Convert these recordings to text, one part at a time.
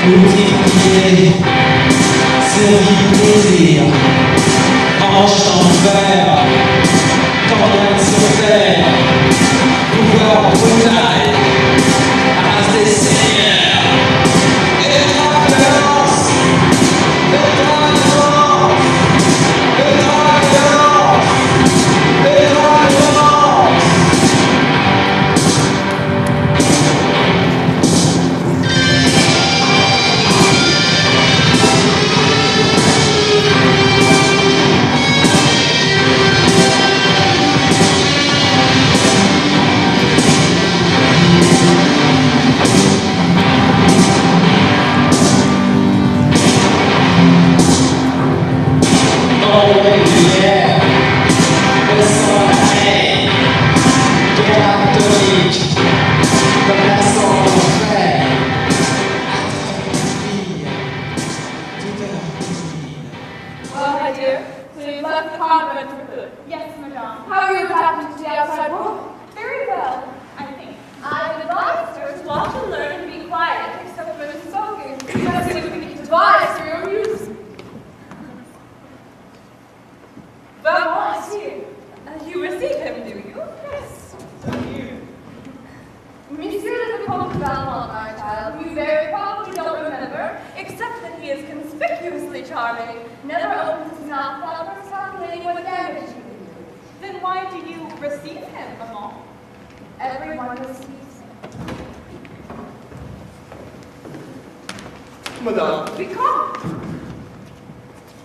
Multiplier, servir plaisir, hanche en fer, tendresse sur terre, pouvoir brutal, race des seigneurs, extravagance, extravagance, extravagance, extravagance. Well, my dear, so you've left the convent for good. Yes, madame. How are you adapted to the outside world? Very well, I think. I've advised her to watch and learn and be quiet, except when it's sulking. Because you can devise for your use. But I see. You receive him, do you? Yes. Monsieur the Comte de Valmont, my child, you very probably don't remember, except that he is conspicuously charming, never opens his mouth without first calculating what damage he can do. Then why do you receive him, Maman? Everyone receives him. Madame, Vicomte!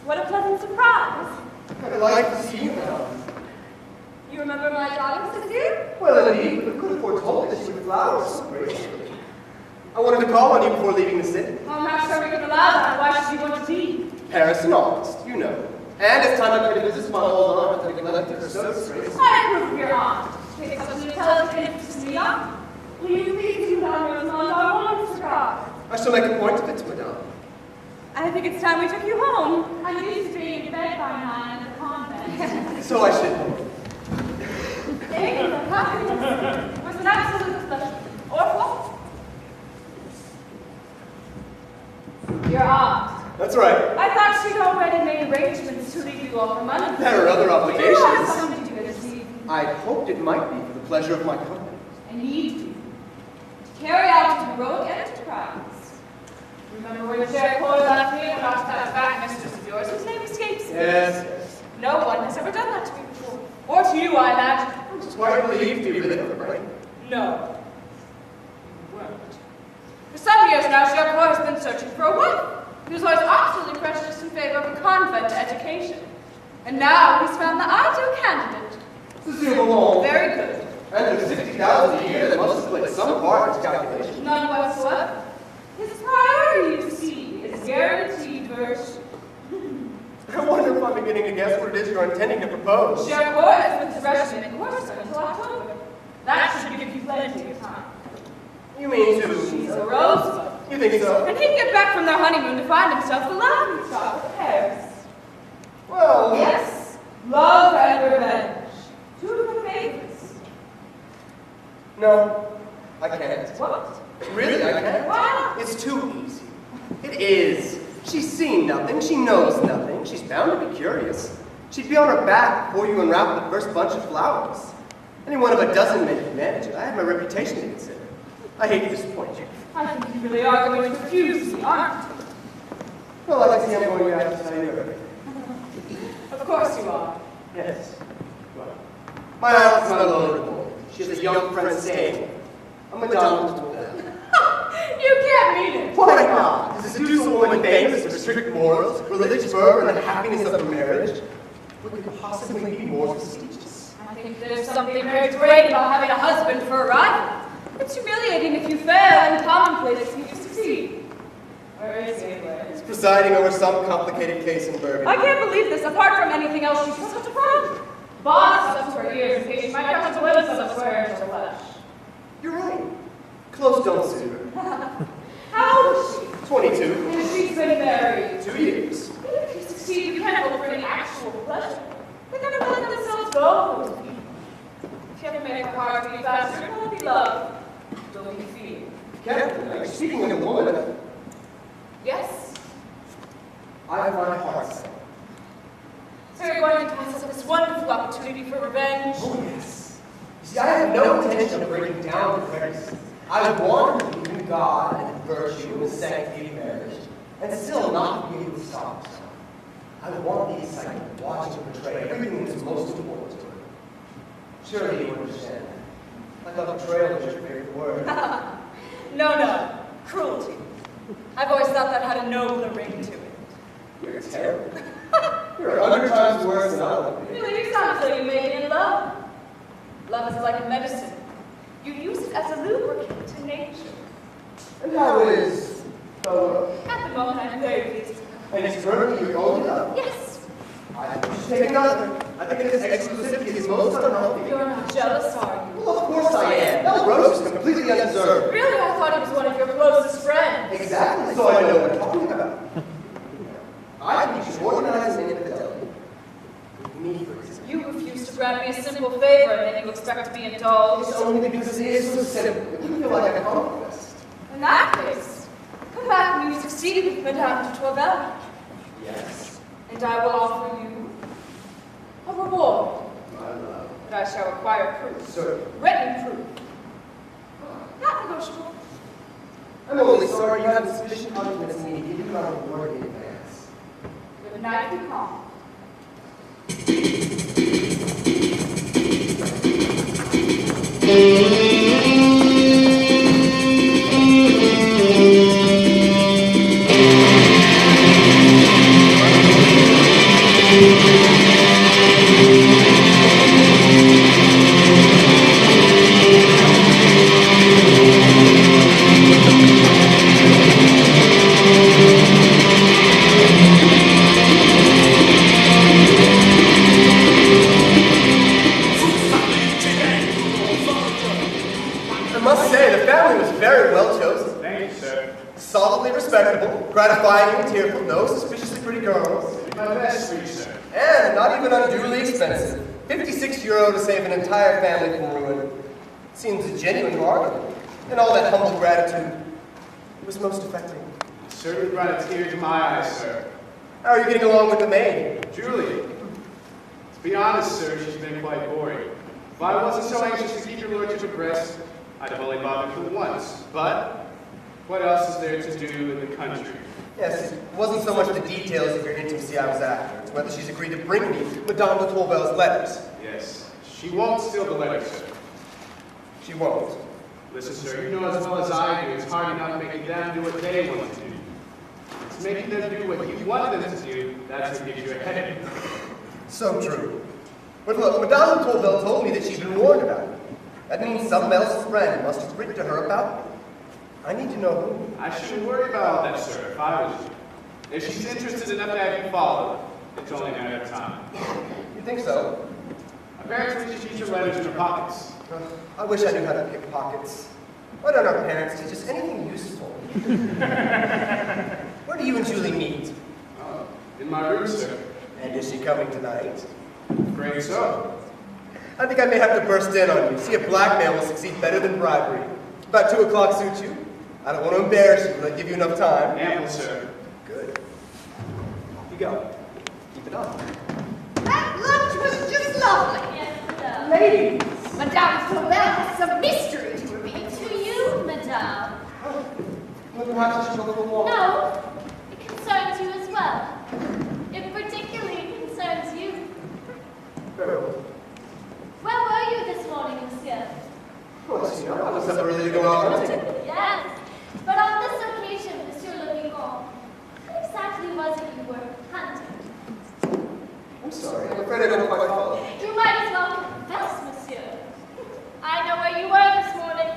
What a pleasant surprise. I'd like to see you, madame. You remember my daughter, Cecile? Well, indeed, but could have foretold that she would flower so gracefully. I wanted to call on you before leaving the city. I'm not sure we can allow that. Why should you want to leave? Paris in August, you know. And it's time I paid a visit to my old aunt that neglected her so disgracefully. I approve of your aunt. Take such an intelligent to me up. Will you please do that, Rosamond? I want to surprise. I shall make a point of it, madame. I think it's time we took you home. I'm used to being in bed by 9 in the convent. So I should hope. Thank you for happiness. It was an absolute pleasure. Orphan? Your aunt. That's right. I thought she'd already made arrangements to leave you all for money. There are other You have obligations. something to do this evening. I hoped it might be for the pleasure of my company. I need you to carry out a heroic enterprise. Remember when Jericho left me and lost that fat mistress of yours whose name escapes me? Yes. No one has ever done that to me before. Or to you, I imagine. I'm quite relieved you really don't right? No. You weren't. For some years now, Jericho has been searching for a wife. He was always absolutely prejudiced in favor of a convent education. And now he's found the ideal candidate. Cecile Malone. Very good. And there's 60,000 a year that must have played some part in his calculation. None whatsoever. His priority, you see, is guaranteed virtue. I wonder if I'm beginning to guess what it is you're intending to propose. Jericho is with his regiment in Corsica until October. That should give you plenty of time. You mean She's to... a rosebud. You think so? And he'd get back from their honeymoon to find himself the laughing stock of Paris. Well... Yes, love and revenge. Two of my favorites. No, I can't. What? Really, I can't. Why not? It's too easy. It is. She's seen nothing. She knows nothing. She's bound to be curious. She'd be on her back before you unwrap the first bunch of flowers. Any one of a dozen men could manage it. I have my reputation to consider. I hate to disappoint you. I think you really are going to refuse me, aren't you? Well, I see I'm going to have to tell you everything. Of course you are. Yes. Well, my aunt is not alone anymore. She has a young friend staying. A Madame de Tournelle. You can't mean it. Why not? To seduce a woman famous for strict morals, religious fervor, and the happiness of her marriage? What could possibly be more prestigious? I think there's something very great about having a husband for a rival. It's humiliating if you fail and commonplace if you succeed. Where is he anyway? He's presiding over some complicated case in Burgundy. I can't believe this. Apart from anything else, she's such a problem. Bonds up to her ears in case she might come to glimpse of us swear in her flesh. You're right. Clothes don't suit her. How old is she? 22. And she's been married. 2 years. Even if you succeed, you can't hope for any actual pleasure. They never let themselves go. If you ever make her heart beat faster, it will be love. Don't you feel? Captain, speaking of a woman, I find my heart set. So you're going to pass up this wonderful opportunity for revenge? Oh, yes. You see, I have no intention of breaking down the prejudice. I want to believe in God and virtue and the sanctity of marriage, and still not be able to stop myself. I want the excitement of watching her portray everything that's most important to her. Surely you understand. I thought betrayal was your favorite word. No. Cruelty. I've always thought that had a nobler ring to it. You're terrible. You're 100 times worse than I would be. Really, you sound as though you made it in love. Love is like a medicine. You use it as a lubricant to nature. And how is Bella? At the moment, I'm very pleased. And it's currently your only love? Yes. I think you should take another. I think this exclusivity is most unhealthy. You're not jealous, are you? Well, of course I am. That rose is completely undeserved. Really, I thought he was one of your closest friends. Exactly, so I know what I'm talking about. I think you should organize an infidelity. Me, for example. You refuse to grant me a simple favor, and then you expect to be indulged. It's only because it is so simple. It wouldn't feel like a conquest. In that case, come back when you succeed with Madame de Tourvel, Yes. and I will offer you a reward. My love. But I shall require proof. Certainly. Written proof. Not negotiable. I'm only sorry you have sufficient confidence in me to give you my reward in advance. Good night, be calm. Gratifying and tearful, no suspiciously pretty girls. My best for you, sir. And not even unduly expensive. €56 to save an entire family from ruin. Seems a genuine bargain. And all that humble gratitude was most affecting. It certainly brought a tear to my eyes, sir. How are you getting along with the maid? Julie. To be honest, sir, she's been quite boring. If I wasn't so anxious to keep your lordship abreast, I'd have only bothered for once. But what else is there to do in the country? Yes, it wasn't so much the details of your intimacy I was after. It's whether she's agreed to bring me Madame de Tourvel's letters. Yes. She won't steal the letters, sir. She won't. Listen, sir, you know as well as I do, it's hard enough making them do what they want to do. It's making them do what you want them to do, that's what gives you a headache. So true. But look, Madame de Tourvel told me that she'd been warned about it. That means some else friend must have written to her about me. I need to know who. I shouldn't worry about all that, sir, if I was you. If she's interested enough to have you follow, it's only a matter of time. You think so? Apparently, she keeps your letters in her pockets. I wish I knew how to pick pockets. Why don't our parents teach us anything useful? Where do you and Julie meet? Oh, in my room, sir. And is she coming tonight? Afraid so. I think I may have to burst in on you. See if blackmail will succeed better than bribery. About 2 o'clock suit you? I don't want to embarrass you, but I'll give you enough time. Ample, sir. Good. You go. Keep it up. That lunch was just lovely. Yes, madame. Ladies, Madame Tourvel has some mystery to reveal. To you, madame. Well, perhaps I should go for a walk. No, it concerns you as well. It particularly concerns you. Very well. Where were you this morning, monsieur? Well, you know, I was never really to go out hunting. Yes, but on this occasion, monsieur le Vicomte, what exactly was it you were hunting? I'm sorry. I'm afraid I don't quite follow. You might as well confess, monsieur. I know where you were this morning.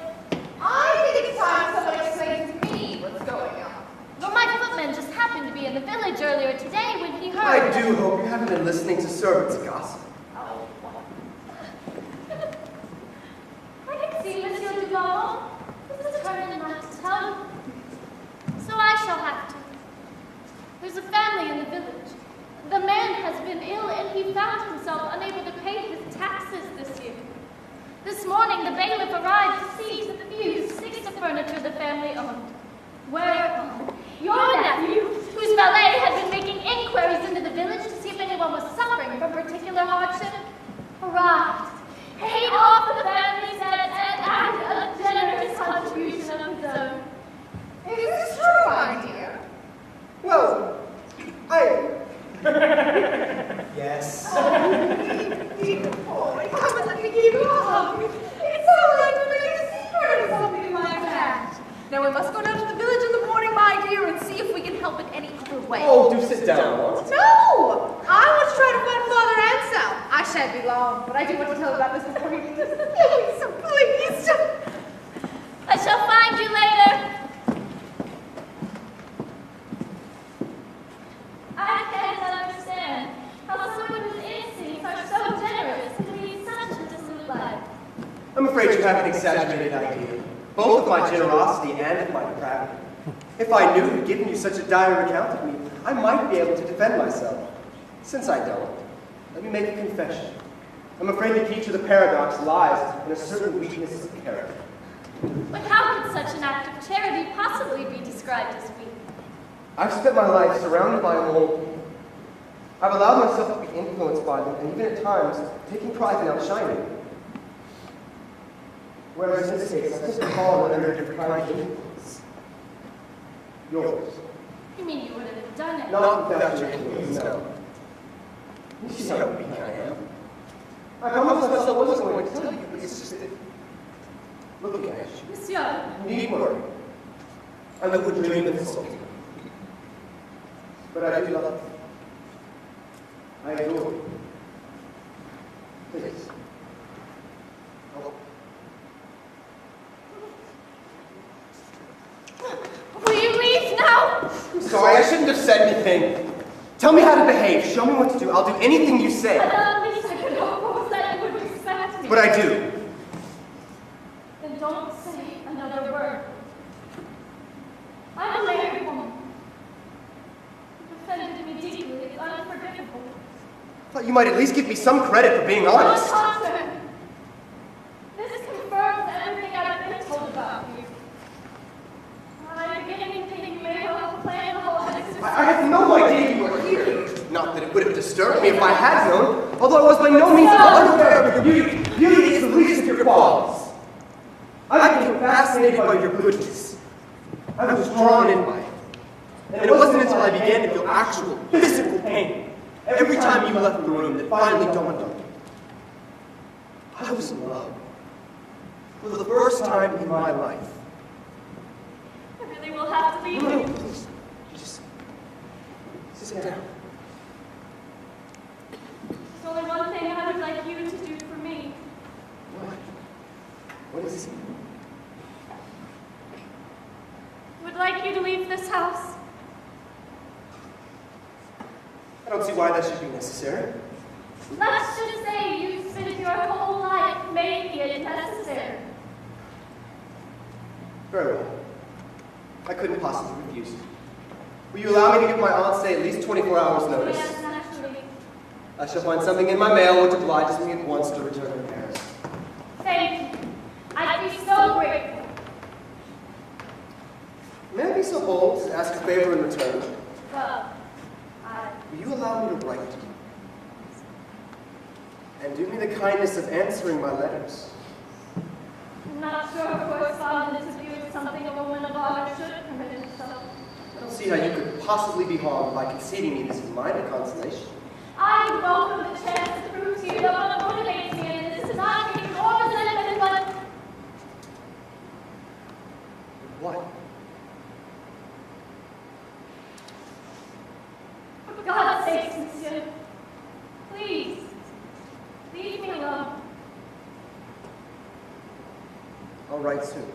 I think it's time someone explains to me what's going on. But my footman just happened to be in the village earlier today when he heard... I do hope you haven't been listening to servants' gossip. I can see, Monsieur Duval. This is determined not to tell you. So I shall have to. There's a family in the village. The man has been ill and he found himself unable to pay his taxes this year. This morning, the bailiff arrived to seize the few sticks of furniture the family owned. Whereupon, your nephew, whose valet had been making here and see if we can help in any other way. Oh, do sit down, Aunt. No! I want to try to find Father Anselm. I shan't be long, but I do want to tell you about this before he leaves. So please. I shall find you later. I can't understand how someone whose instincts are so generous can lead such a dissolute life. I'm afraid you have an exaggerated idea, both of my generosity and of my depravity. If I knew who'd given you such a dire account of me, I might be able to defend myself. Since I don't, let me make a confession. I'm afraid the key to the paradox lies in a certain weakness of character. But how could such an act of charity possibly be described as weak? I've spent my life surrounded by old people. I've allowed myself to be influenced by them, and even at times, taking pride in outshining. Whereas in this case, I've just fallen under a different kind of influence. Yours. You mean you wouldn't have done it? Not without your influence, no. You see how weak I am. I promised myself I wasn't going to tell you, but it's just that... Look at you. Monsieur, You need worry. I would dream of insulting you. But I do love you. I adore you. Please. Oh. will you leave now? I'm sorry, I shouldn't have said anything. Tell me how to behave. Show me what to do. I'll do anything you say. At least I could hope was that you would respect me. But I do. Then don't say another word. I'm a married woman. You offended me deeply. It's unforgivable. I thought you might at least give me some credit for being honest. Thompson, this confirms everything I've been told about you. I beginning to think you may well plan the whole exercise. I had no idea you were here. Not that it would have disturbed me if I had known, although I was by no means unaware of your beauty. Beauty is the least of your qualities. I became fascinated by your goodness. I was drawn in by it. And it wasn't until I began to feel actual physical pain every time you left the room that finally dawned on me. I was in love. For the first time in my life. I really will have to leave No, you. please. Just sit down. There's only one thing I would like you to do for me. What? What is it? I would like you to leave this house. I don't see why that should be necessary. Let's just say you spent your whole life making it necessary. Very well. I couldn't possibly refuse you. Will you allow me to give my aunt say at least 24 hours notice? Yes, naturally. I shall find something in my mail which obliges me at once to return to Paris. Thank you. I'd be so grateful. May I be so bold as to ask a favor in return? Well, Will you allow me to write to you? And do me the kindness of answering my letters? I'm not sure correspondence with you is something a woman of honor should permit herself. I don't see how you could possibly be harmed by conceding me this minor consolation. I welcome the chance to prove to you that what motivates me in this is not taking or resentment, but What? for God's sake, monsieur, please, leave me alone. I'll write soon.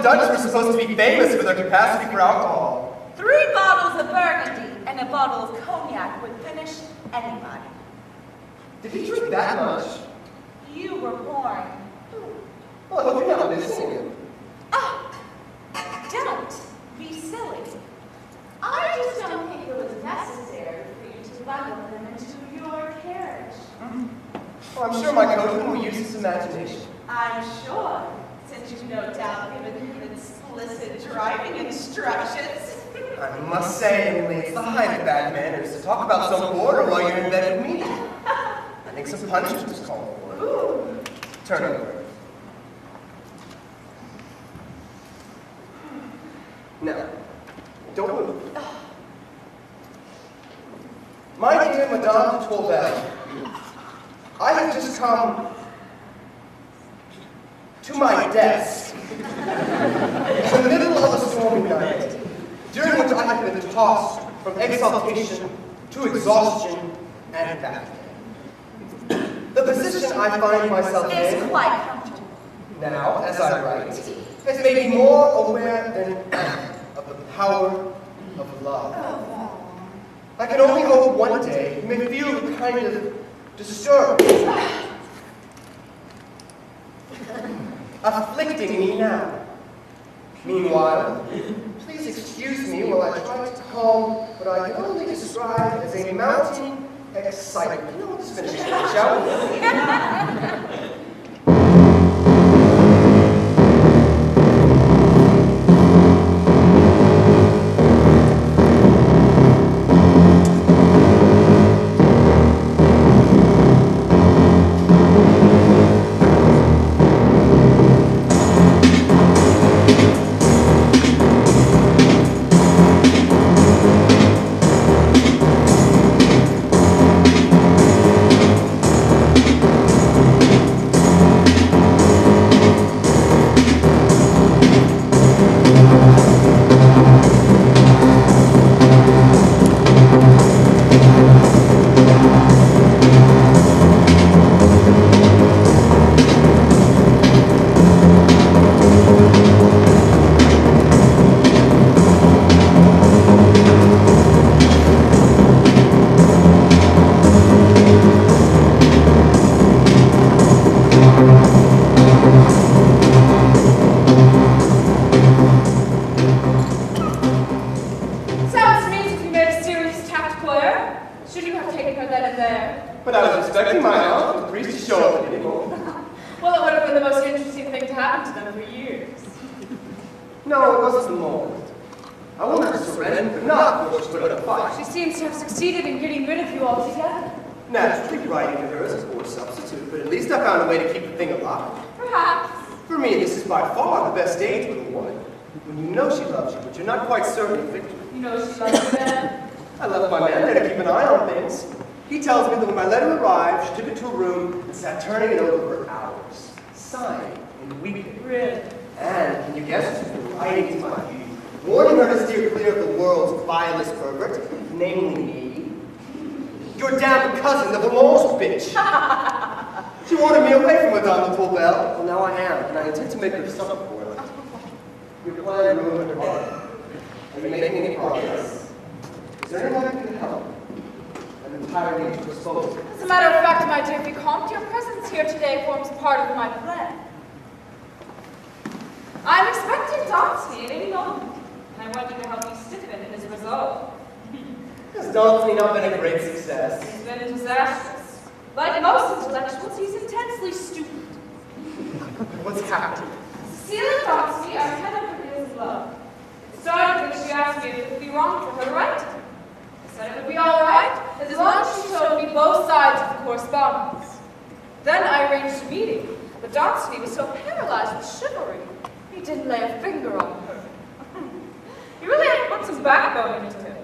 Dutch were supposed to be famous for their capacity for alcohol. 3 bottles of Burgundy and a bottle of cognac would finish anybody. Did he drink that much? You were born. Well, I hope you're not missing him. Oh, don't be silly. I just don't think it was necessary for you to bundle them into your carriage. Well, I'm sure my coachman will use his imagination. I'm sure, since you've no doubt given him explicit driving instructions. I must say, Emily, it's the height of bad manners to talk about some border while you're in bed with me. I think some punishment is called for. Ooh. Turn over. Now, don't move. My dear Madame de Tourvel, I have just come to my desk in the middle of a stormy night, during which I have been tossed from exaltation to exhaustion and back. The position I find myself in It's quite comfortable. now, as I write, has made me more aware than ever of the power of love. I can only hope one day you may feel the kind of disturbance afflicting me now. Meanwhile, please excuse me while I try to calm what I can only describe as a mounting excitement. No, let's finish it, shall we? Turning it over for hours, sighing and weeping. Really? And, can you guess who's been writing to my beauty, warning her to steer clear of the world's vilest pervert, namely me? Your damn cousin, the Valence bitch! She wanted me away from Madame de Tourvel. Well, now I am, and I intend to make her suffer for it. Your plan ruined her heart. Are you making any progress? Is there anyone who can help? I'm entirely at your disposal. As a matter of fact, my dear Vicomte, your presence here today forms part of my plan. I'm expecting Danceny at any moment, and I want you to help me stiffen his resolve. Has Danceny not been a great success? He's been disastrous. Like most intellectuals, he's intensely stupid. What's happening? Cecilia and Danceny are cannot reveal his love. It started when she asked me if it would be wrong for her to write to him. I said it would be all right, as long as she showed me both sides of the correspondence. Then I arranged a meeting, but Danceny was so paralyzed with chivalry, he didn't lay a finger on her. He really had to put some backbone into him.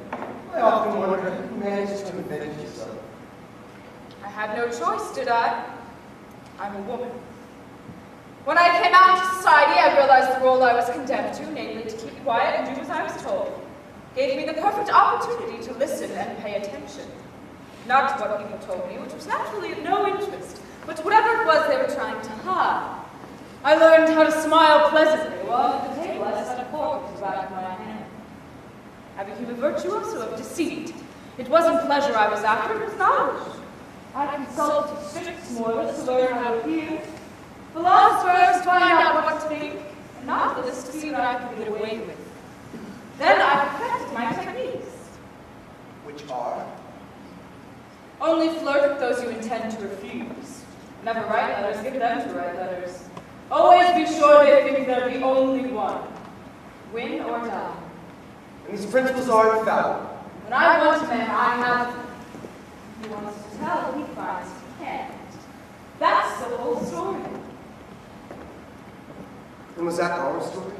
I often wonder how you managed to avenge yourself. I had no choice, did I? I'm a woman. When I came out into society, I realized the role I was condemned to, namely to keep quiet and do as I was told, gave me the perfect opportunity to listen and pay attention. Not to what people told me, which was naturally of no interest, but to whatever it was they were trying to hide. I learned how to smile pleasantly while at the table I set a fork to the back of my hand. I became a virtuoso of deceit. It wasn't pleasure I was after, it was knowledge. I consulted strict morals to learn how to feel, philosophers to find out what to think, and novelists to see what I could get away with. Then I perfected my techniques. Which are? Only flirt with those you intend to refuse. Never write letters, get them to write letters. Always be sure they think they're the only one. Win or die. And these principles are infallible. When I want a man, I have... He wants to tell, he finds he can't. That's the whole story. And was that our story?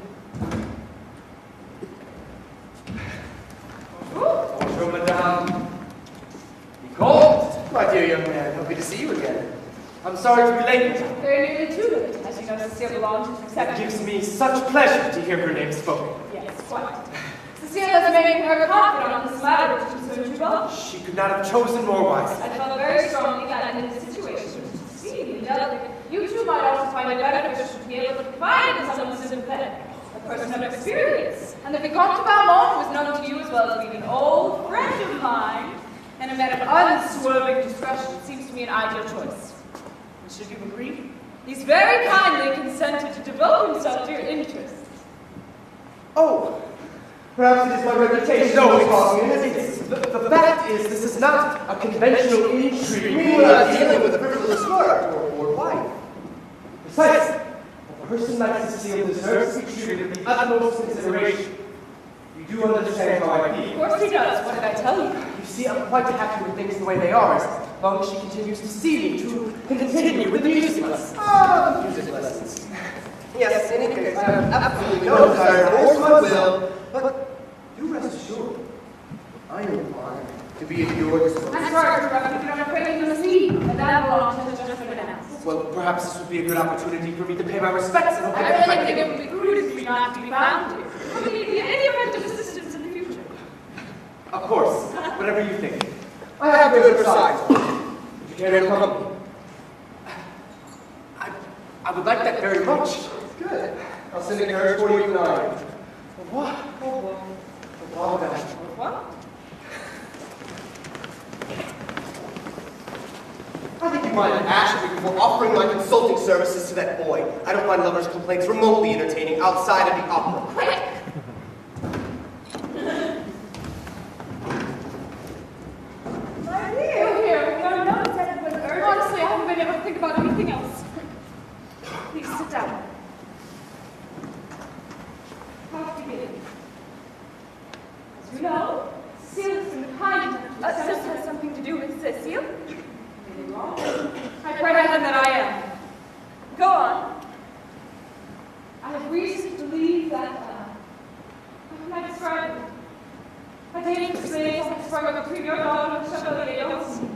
Bonjour, madame. Nicole? My dear young man, happy to see you again. I'm sorry to be late. Very nearly 2 minutes, as you know, Cecile belongs to It second. gives me such pleasure to hear her name spoken. Yes, quite. Cecile has made her confidant on this matter which concerns you both. She could not have chosen more wisely. I felt very strongly that in this situation, which is exceedingly delicate, you two might also find it beneficial to be able to confide in someone sympathetic, a person of experience. And the Vicomte de Valmont was known to you as well as being an old friend of mine, and a man of unswerving discretion seems to me an ideal choice. And should you agree, he's very kindly consented to devote himself to your interests. Oh, perhaps it is my reputation. No, that's causing it. the fact is, this is not a conventional intrigue. We are not dealing with a frivolous flirt or wife. Precisely. A person like Cecile deserves to be treated with the utmost consideration. You do understand how I Of feel. course he does. What did I tell you? You see, I'm quite happy with things the way they are, as long as she continues to see me, to continue with the music lessons. Ah, music lessons. Yes, in any case, I have absolutely no desire to force my will, but do rest assured, I am honored to be at your disposal. I'm sorry to interrupt you, but I'm afraid you must leave. And that belongs to the judgment announced. Well, perhaps this would be a good opportunity for me to pay my respects and hope I get really think it would be prudent for you not to be found here. I mean, in any event of assistance in the future. Of course, whatever you think. I have good for size. Would you care to accompany me? I would like that very much. Good. I'll send a carriage for you tonight. What? All that. What? I think you might ask me before offering my consulting services to that boy. I don't find lovers' complaints remotely entertaining outside of the opera. Quick! My dear, Here, your note said it was urgent. honestly, I haven't been able to think about anything else. Please sit down. How to begin? As you know, Cecile has been kind enough to This has something to do with Cecile. Maybe wrong. I pray to heaven that I am. Go on. I have reason to believe that, how can I describe it? A dangerous place has sprung between your daughter and Liaisons.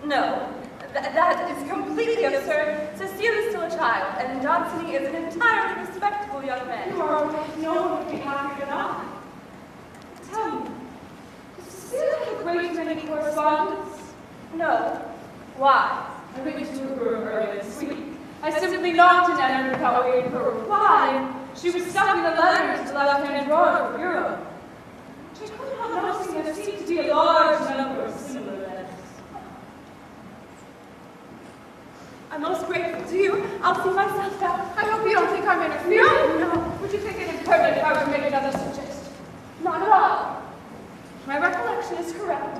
No, that is completely absurd. Cecile is still a child, and Johnson is an entirely respectable young man. You are right. No one would be happier than I. Tell me, does Cecile have a great many correspondents? No. Why? I went to her room earlier this week. I simply knocked and entered without waiting for a reply. She was stuffing the letters into the left-hand drawer of her bureau. I couldn't help noticing there seemed to be a large number of similar letters. I'm most grateful to you. I'll see myself out. I hope you don't think I'm interfering. No. Would you think it impertinent if I were to make another suggestion? Not at all. My recollection is correct.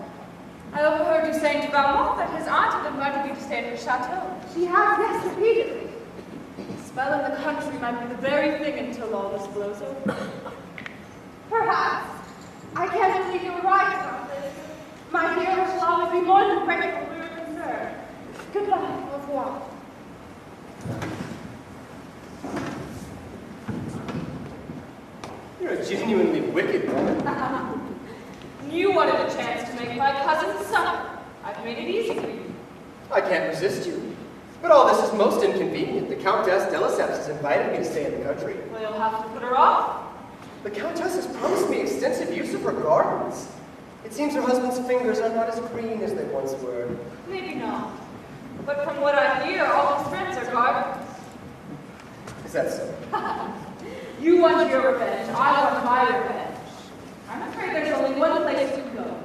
I overheard you saying to Valmont that his aunt had invited you to stay at her chateau. She has, yes, repeatedly. A spell in the country might be the very thing until all this blows over. Perhaps. I can't believe you were right about this. My dear, I shall always be more than grateful for your concern. Goodbye. Au revoir. You're a genuinely wicked woman. You wanted a chance to make my cousin suffer. I've made it easy for you. I can't resist you. But all this is most inconvenient. The Countess de Lesseps has invited me to stay in the country. Well, you'll have to put her off. The Countess has promised me extensive use of her gardens. It seems her husband's fingers are not as green as they once were. Maybe not. But from what I hear, all his friends are gardeners. Is that so? You want your revenge. I want my revenge. I'm afraid there's only one place to go.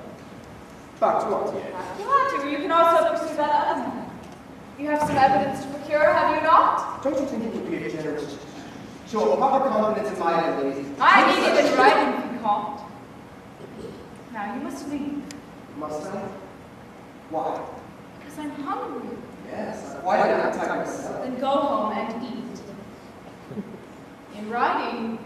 Back to Auntie. If you want to, you can also pursue that other man. You have some evidence to procure, have you not? Don't you think it would be a generous show of proper confidence in my abilities? I need it in writing, Vicomte. Now you must leave. Must I? Why? Because I'm hungry. Yes, why did I attack myself? Then go home and eat. In writing.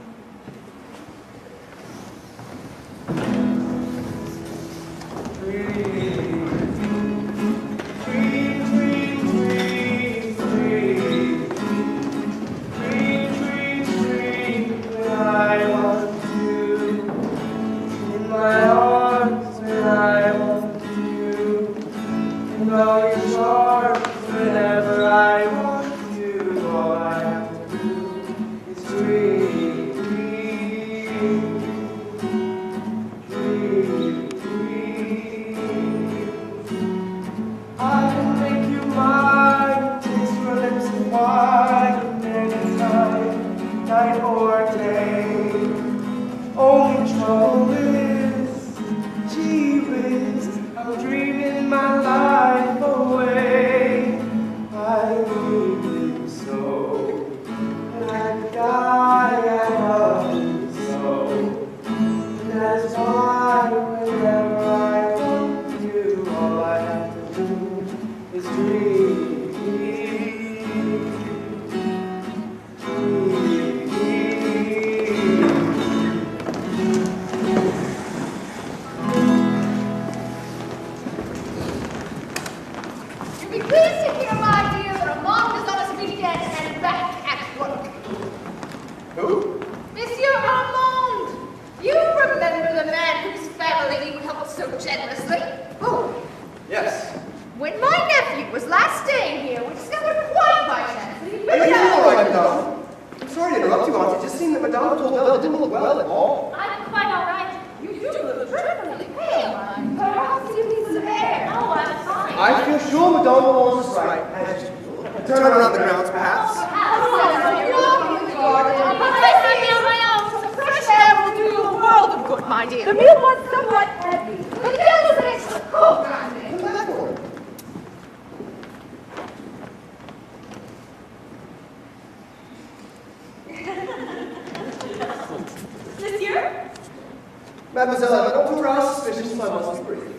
Mademoiselle, don't arouse suspicions, I must be brief.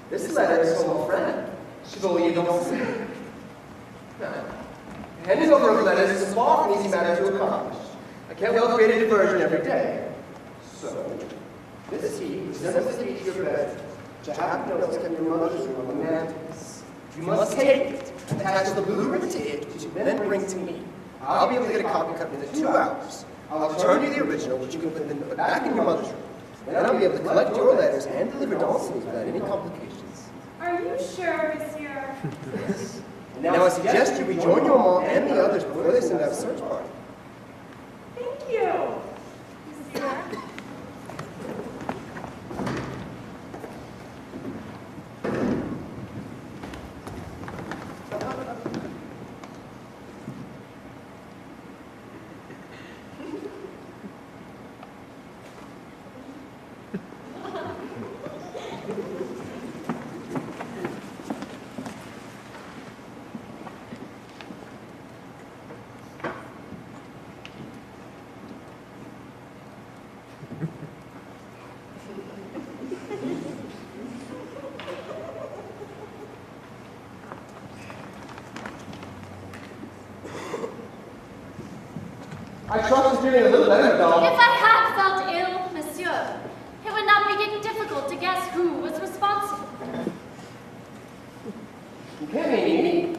This letter is from a friend, Chevalier Dangereuses. Now, handing over of letters is a far from easy matter to accomplish. I can't well create a diversion every day. So, this heat resembles the heat of your bed, which I happen to notice kept in your mother's room on the mantelpiece. You must take it, attach the blueprint to it, which you then bring to me. I'll be able to get a copy cut within 2 hours. I'll return you the original, which you can put back in your mother's room. Then I'll be able to collect your letters and deliver Dawson's without any complications. Are you sure, monsieur? Yes. Now I suggest you rejoin your mom and the others before they send out a search party. Thank you, monsieur. I trust you're feeling a little better, Madame. If I had felt ill, monsieur, it would not be difficult to guess who was responsible. You can't mean me,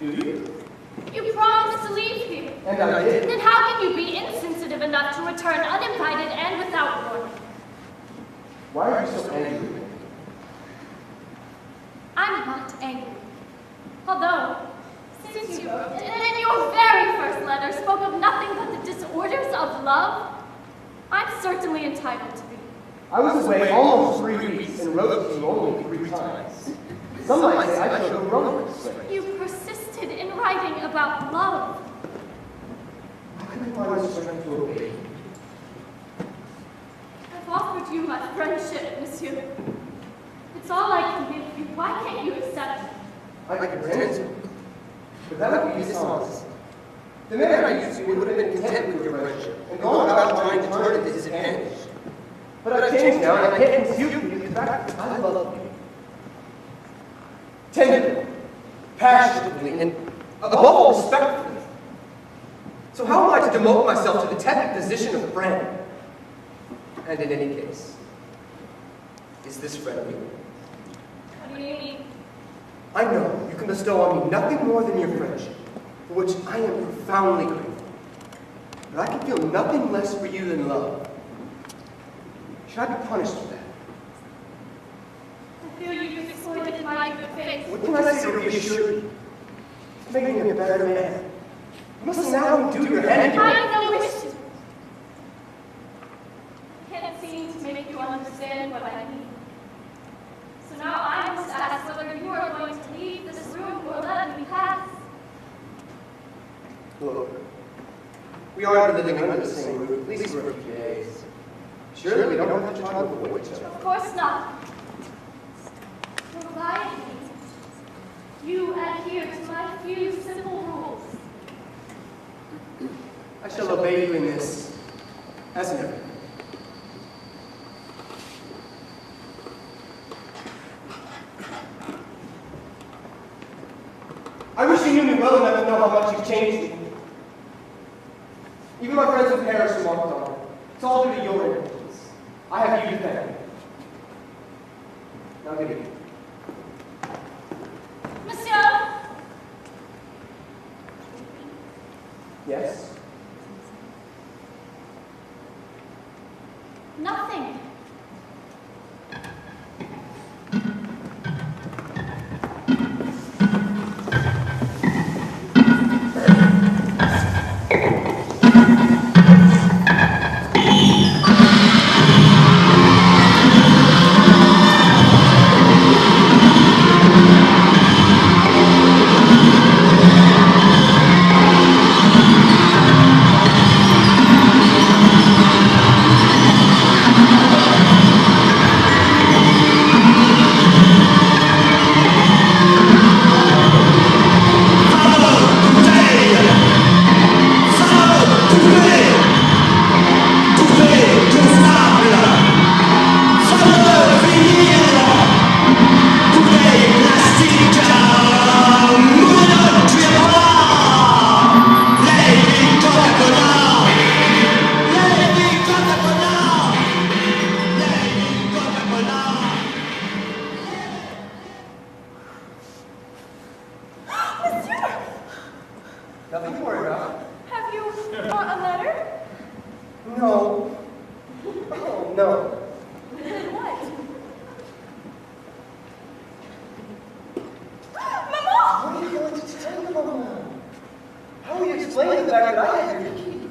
do you? You promised to leave here. And I did. Then how can you be insensitive enough to return uninvited and without warning? Why are you so angry with me? I'm not angry. Although, since you wrote it, and in your very first letter spoke of nothing but the disorders of love, I'm certainly entitled to be. I was away almost 3 weeks and wrote to you only 3 times. Some might say I showed romance. You persisted in writing about love. How can I find the strength to obey? I've offered you my friendship, monsieur. It's all I can give you. Why can't you accept it? I could grant it, but that would be dishonest. The minute I used you would have been content with your friendship and gone about trying to turn it to disadvantage. But I've changed now, and I can't dispute you the fact that I love you. tenderly, passionately, and above all, respectfully. So how am I to demote myself to the tepid position of friend? And in any case, is this friendly? What do you mean? I know you can bestow on me nothing more than your friendship, for which I am profoundly grateful. But I can feel nothing less for you than love. Should I be punished for that? I feel you've exploited my good faith. What can I say to reassure you? It's making me a better man. You must now do your hand. I have no wish to. I can't seem to make you understand what I mean. So now I must ask whether you are going to leave this room or let me pass. Look, we are living under the same roof, at least for a few days. Surely we don't have to try to avoid each other. Of course not. Provided you adhere to my few simple rules. I shall obey you in this, as in everything. I wish you knew me well enough to know how much you've changed me. Even my friends in Paris who walked on. It's all due to your influence. I have you to thank. Now give it. Monsieur! Yes? Nothing. Nothing to worry about. Have you brought a letter? No. Oh, no. Then what? What are you going to tell Mama? How will you explain the fact that I have your key?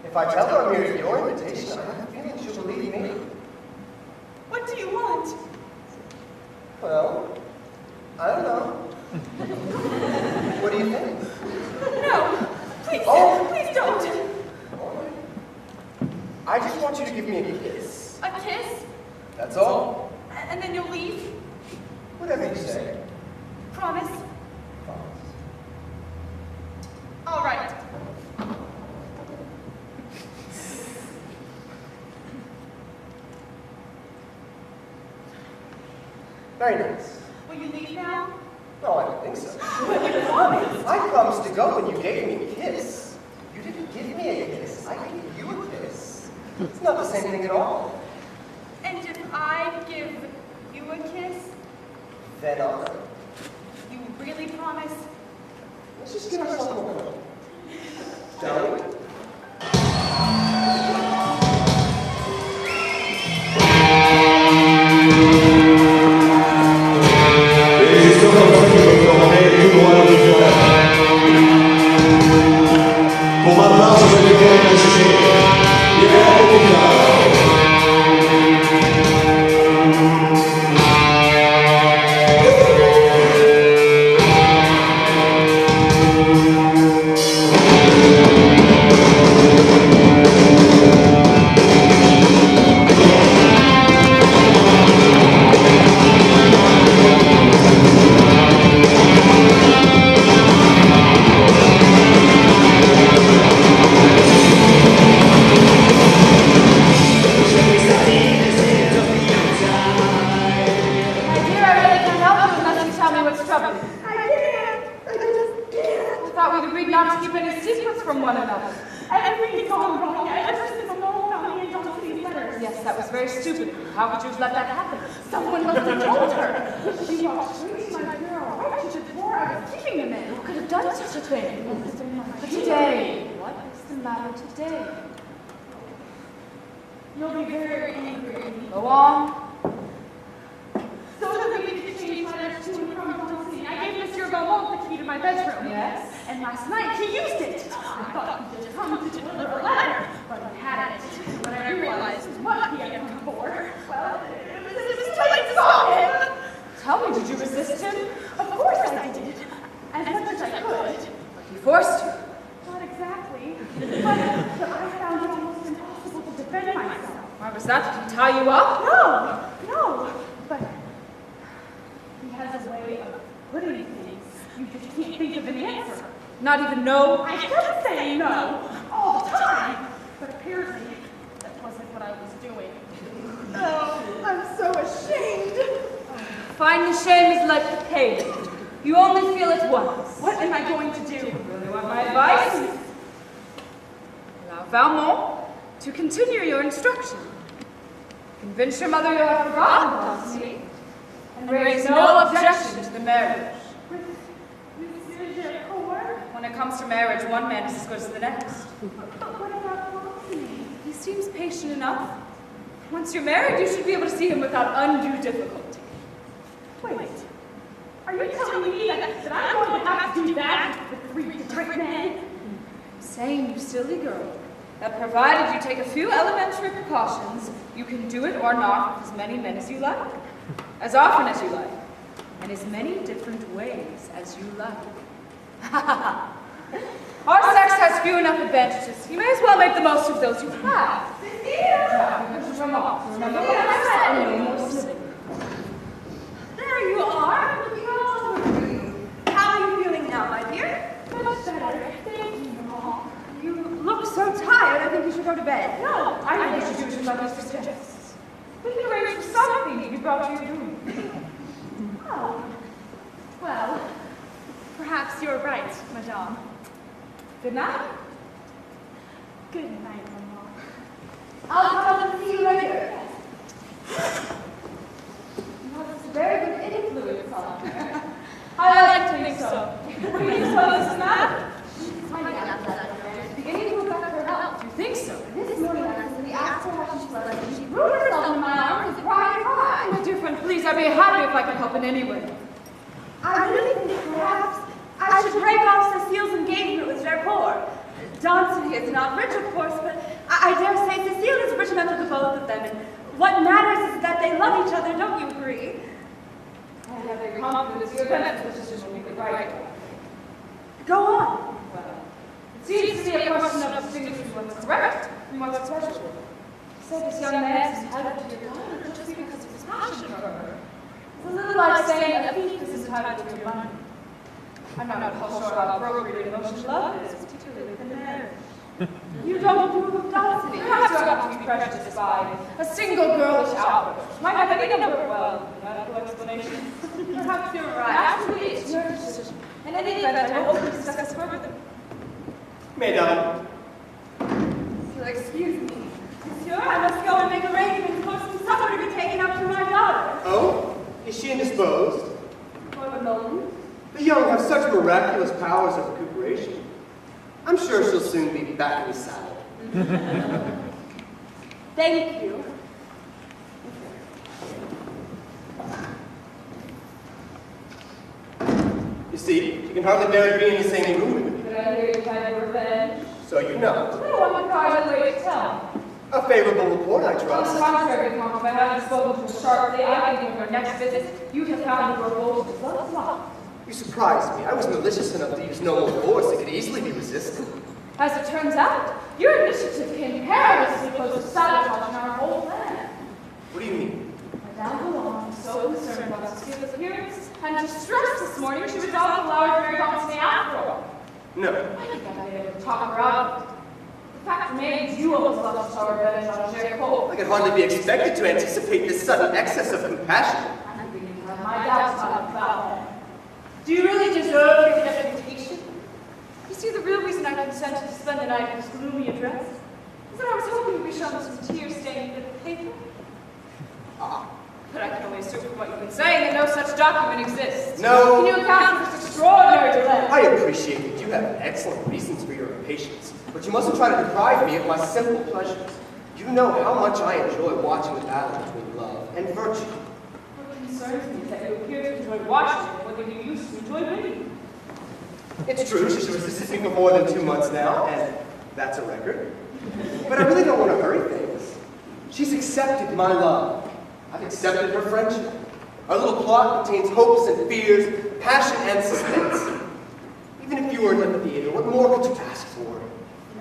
If I tell her I'm here at your invitation, I have a feeling she'll believe me. What do you want? Well, I don't know. What do you think? No, please, please don't. All right. I just want you to give me a kiss. A kiss? That's all. And then you'll leave? Whatever you say. Promise? Promise. All right. Very nice. Will you leave now? No, I don't think so. But you promised. I promised to go when you gave me a kiss. You didn't give me a kiss. I gave you a kiss. It's not the same thing at all. And if I give you a kiss, Then all right. you really promise? Let's just get ourselves a moment. Shall we? Un applauso per il Guignol Theatre. trouble you? I can't. I just can't. I thought we'd agreed not to keep any secrets from one another. Everything's gone wrong. Ever since Mama found me in Dulcie's letters. Yes, that was very stupid. How could you have let that happen? Someone must have told her. She walked straight to my bureau, right to the drawer I was keeping them in. Who could have done such a thing? But today, what is the matter today? You'll be very angry. Go on. So that we could exchange letters to and from Dulcie, I gave Monsieur Beaumont the key to my bedroom. Yes? And last night he used it. I thought he'd just come to deliver a letter, but he hadn't. When I realized what he had come for, well, it was too late to stop him. Tell me, did you resist him? Of course I did, as much as I could. He forced you. Not exactly, but I found it almost impossible to defend myself. Why was that? Did he tie you up? No, but he has a way of putting things. You just can't think of an answer. Not even no? I kept saying no all the time, but apparently that wasn't what I was doing. Oh, I'm so ashamed. Finding shame is like the pain. You only feel it once. What am I going to do? Really want my advice? Allow Valmont to continue your instruction. Convince your mother you have forgotten Dulcie, and raise no objection to the marriage. When it comes to marriage, one man is as good as the next. But what about Dulcie? He seems patient enough. Once you're married, you should be able to see him without undue difficulty. Wait, are you telling me that I'm going to have to do that with 3 different men? I'm saying, you silly girl, that provided you take a few elementary precautions, you can do it or not with as many men as you like, as often as you like, and as many different ways as you like. Our sex has few enough advantages. You may as well make the most of those you have. Remember what I said, no more silly. There you are, looking all over you. How are you feeling now, my dear? Much better. Thank you, Mom. You look so tired, I think you should go to bed. No, I think you should do as your mother suggests. We can arrange for something to be brought to your room. Oh, well, perhaps you're right, Madame. Good night. Good night, Mama. I'll come and see you later. Well, it's a very good influence on her. I like to think so. What do you suppose is the matter? Finding out that I'm beginning to affect her health. You think so? This morning I simply asked her how she slept, and she threw herself in my arms and cried and cried. My dear friend, please, I'd be happy if I could help in any way. I really think perhaps I should break off Cecile's engagement with Gercourt. Dulcie is not rich, of course, but I dare say Cecile is rich enough for the both of them, and what matters is that they love each other, don't you agree? I have every confidence your benefit decision will be the right one. Go on. Well, it seems to be a question of distinguishing what's correct from what's questionable. So this young man's entitled to your daughter just because of his passion for her. It's a little like saying a thief is entitled to your money. I'm not sure how appropriate emotional love is, particularly with the marriage. You don't approve of Dulcie. Perhaps you have to be prejudiced by a single girlish outburst. Might have any number of, well, medical explanations. Perhaps you're right. Actually, it's your decision. In any event, I hope we discuss further. Mesdames, If you'll excuse me, Monsieur, I must go and make arrangements for some supper to be taken up to my daughter. oh, is she indisposed? For the moment. The young have such miraculous powers of recuperation. I'm sure she'll soon be back in the saddle. Thank you. You see, she can hardly bear to be in the same room with me. Did I hear you had your revenge? So you know. No one requires a way to tell. A favorable report, I On the trust. contrary, Count, if I hadn't spoken to her sharply, I think in your next visit, you'd have found her revolt as well as locked. You surprised me. I was malicious enough to use no more force. It could easily be resisted. As it turns out, your initiative came perilously close to sabotaging our whole plan. What do you mean? Madame Boulogne was so concerned about Cecile's appearance and distressed this morning, she resolved to allow her to marry Dulcie after all. No. I think I'd be able to talk her out of it. The fact remains, you almost lost to our revenge on Gercourt. I could hardly be expected to anticipate this sudden excess of compassion. I'm beginning to have my doubts about Valmont. spend the night in his gloomy address? Is that I was hoping to be shown some tear-stained bit of paper? But I can only assume from what you've been saying that no such document exists. No. Can you account for this extraordinary delay? I appreciate that you have excellent reasons for your impatience, but you mustn't try to deprive me of my simple pleasures. You know how much I enjoy watching the battle between love and virtue. What concerns me is that you appear to enjoy watching it more than you used to enjoy winning. It's true, she's resisting me for more than 2 months now, and that's a record. But I really don't want to hurry things. She's accepted my love. I've accepted her friendship. Our little plot contains hopes and fears, passion and suspense. Even if you were in the theater, what more could you ask for?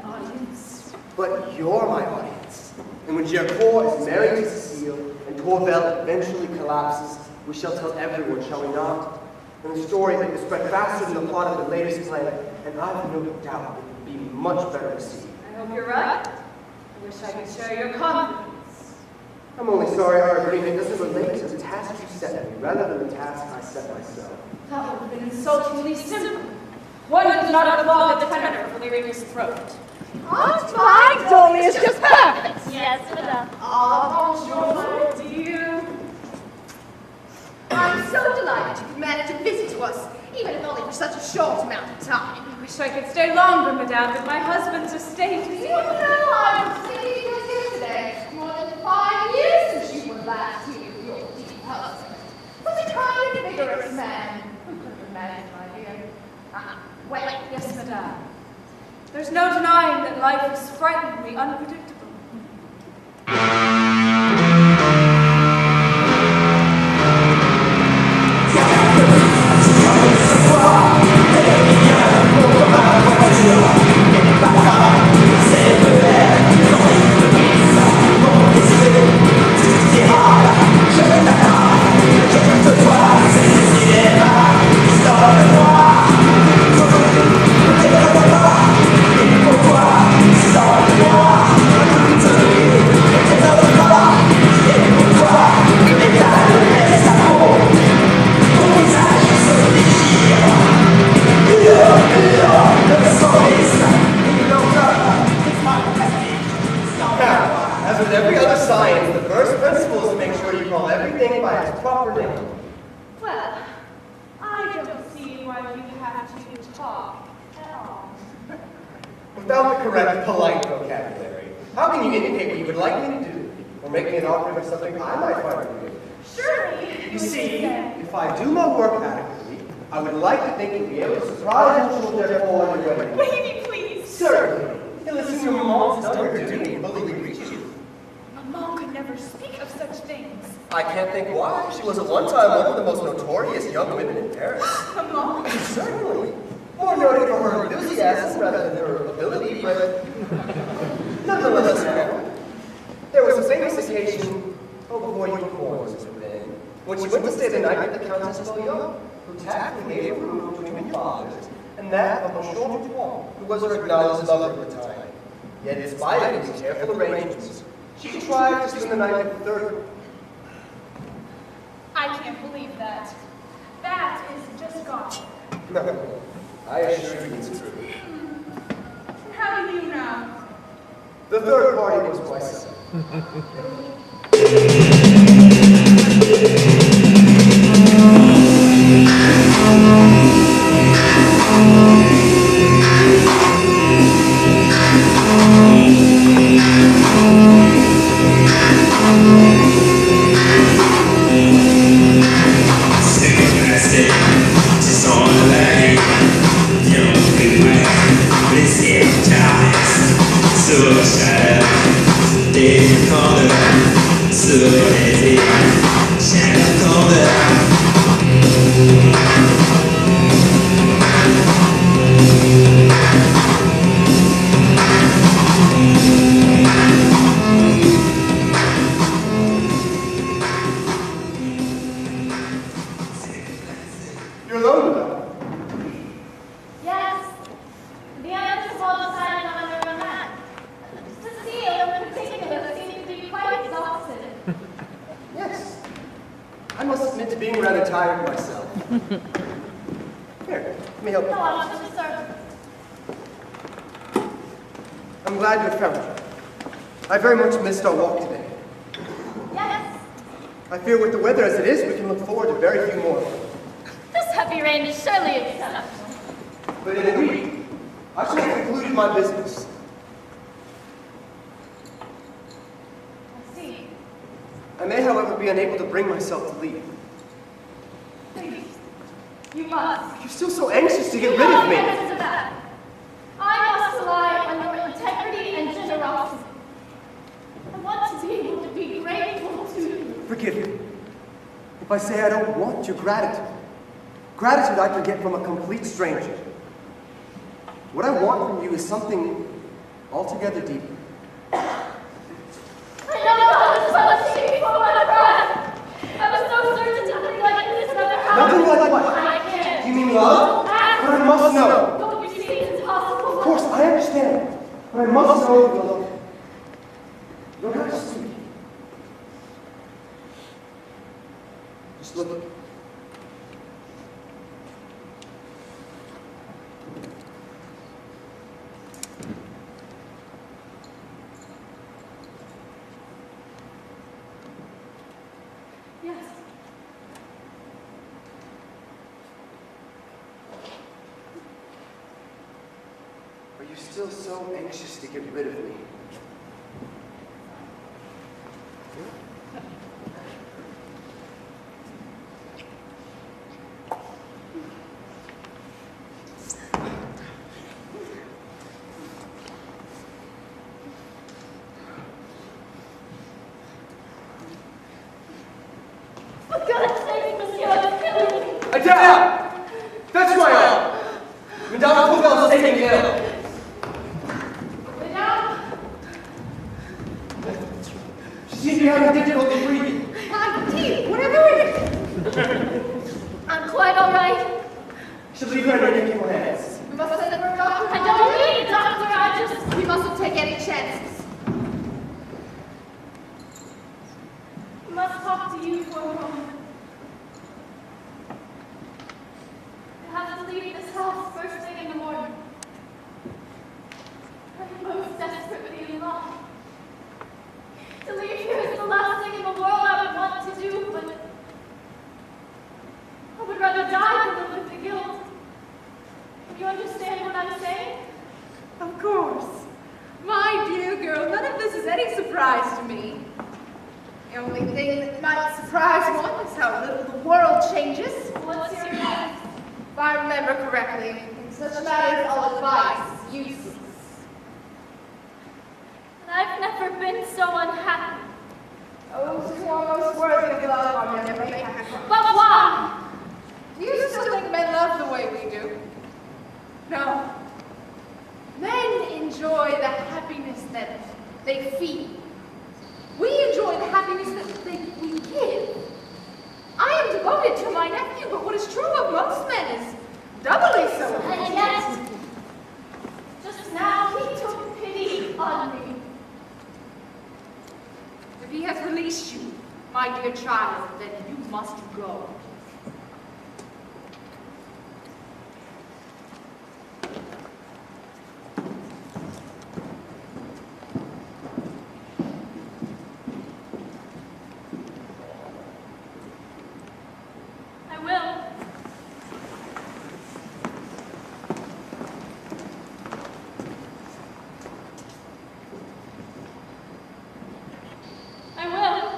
An audience. But you're my audience. And when Gercourt is married to Cecile and Tourvel eventually collapses, we shall tell everyone, shall we not? And the story will spread faster than the plot of the latest play, and I have no doubt it will be much better received. I hope you're right. I wish I could share your confidence. I'm only sorry our agreement doesn't relate to the task you set me, rather than the task I set myself. That would have been insultingly simple. One does not applaud the tenor for leaving his throat. Aunt Magdalene is just perfect. Yes, madame. Ah, bonjour, my dear. I'm so delighted you could manage to visit us, even if only for such a short amount of time. I wish I could stay longer, madame, but my husband's estate is... You know, I was thinking just yesterday, more than 5 years since you were last here with your deep husband. Such a kind and vigorous man. Who could have imagined, my dear? Wait. Yes, madame. There's no denying that life is frighteningly unpredictable. As with every other science, the first principle is to make sure you call everything by its proper name. Well, I don't see why you have to talk at all. Without the correct, polite vocabulary, how can you indicate what you would like me to do? Or make me an offer of something I might find amusing? Surely. You see, if I do my work adequately, I would like to think you'll be able to surprise Monsieur Gercourt on your wedding. Lady, please. Certainly. You'll listen to your mom's done her duty and fully greet you. Maman could never speak of such things. I can't think why. She was at one time one of the most notorious young women in Paris. Maman? Certainly. More noted for her enthusiasm rather than her ability, but nonetheless, there was a famous occasion before you were born, Mr. Van, when she went to stay the night with the Countess Folliot, who tactfully gave her room between your father's and that of Monsieur Dupont, who was her acknowledged lover at the time. Yet in spite of these careful arrangements, she contrived to spend the night with the third. I can't believe that. That is just gossip. No, I assure you it's true. How do you know? The third party was myself. You're alone now. Yes. The others have all decided on their own hand. Cecile, in particular, seems to be quite exhausted. Yes. I must admit to being rather tired myself. Here, let me help No, you. I want to serve. I'm glad you found it. I very much missed our walk today. Yes. I fear with the weather as it is, we can look forward to very few more. This heavy rain is surely exceptional. But in a week, I shall have concluded my business. I see. I may, however, be unable to bring myself to leave. Please, you must. You're still so anxious to get rid of me. I must rely on your integrity and generosity. I want to be able to be grateful to you. Forgive me if I say I don't want your gratitude. Gratitude I can get from a complete stranger. What I want from you is something altogether deeper. I never thought this was me before my breath. I was so certain nothing like this never happened. Nothing like what? I can't. You mean love? But I must know. Don't you see it's impossible? Of course, I understand. But I must know you love me. You don't have to speak. Just look at me. Yes. Are you still so anxious to get rid of me? For God's sake, monsieur, you're killing me. Adele! Fetch my arm! Madame Poubelle is taking ill. She seems to be having difficulty breathing. Auntie, what are you doing? I'm quite all right. She'll leave her in your capable hands. We must send for a doctor. I don't need a doctor. I just... We mustn't take any chances. must talk to you for a moment. I have to leave this house first thing in the morning. I'm most desperately in love. To leave here is the last thing in the world I would want to do, but I would rather die than live with the guilt. Do you understand what I'm saying? Of course. My dear girl, none of this is any surprise to me. The only thing that might surprise one is how little the world changes. What's your name? If I remember correctly, In such matters, all advice is useless. And I've never been so unhappy. Those who are most worthy of love are never happy. But why? do you still think men love the way we do? No. Men enjoy the happiness that they feel. We enjoy the happiness that we give. I am devoted to my nephew, but what is true of most men is doubly so. And yet, just now he took pity on me. If he has released you, my dear child, then you must go. I will. I will.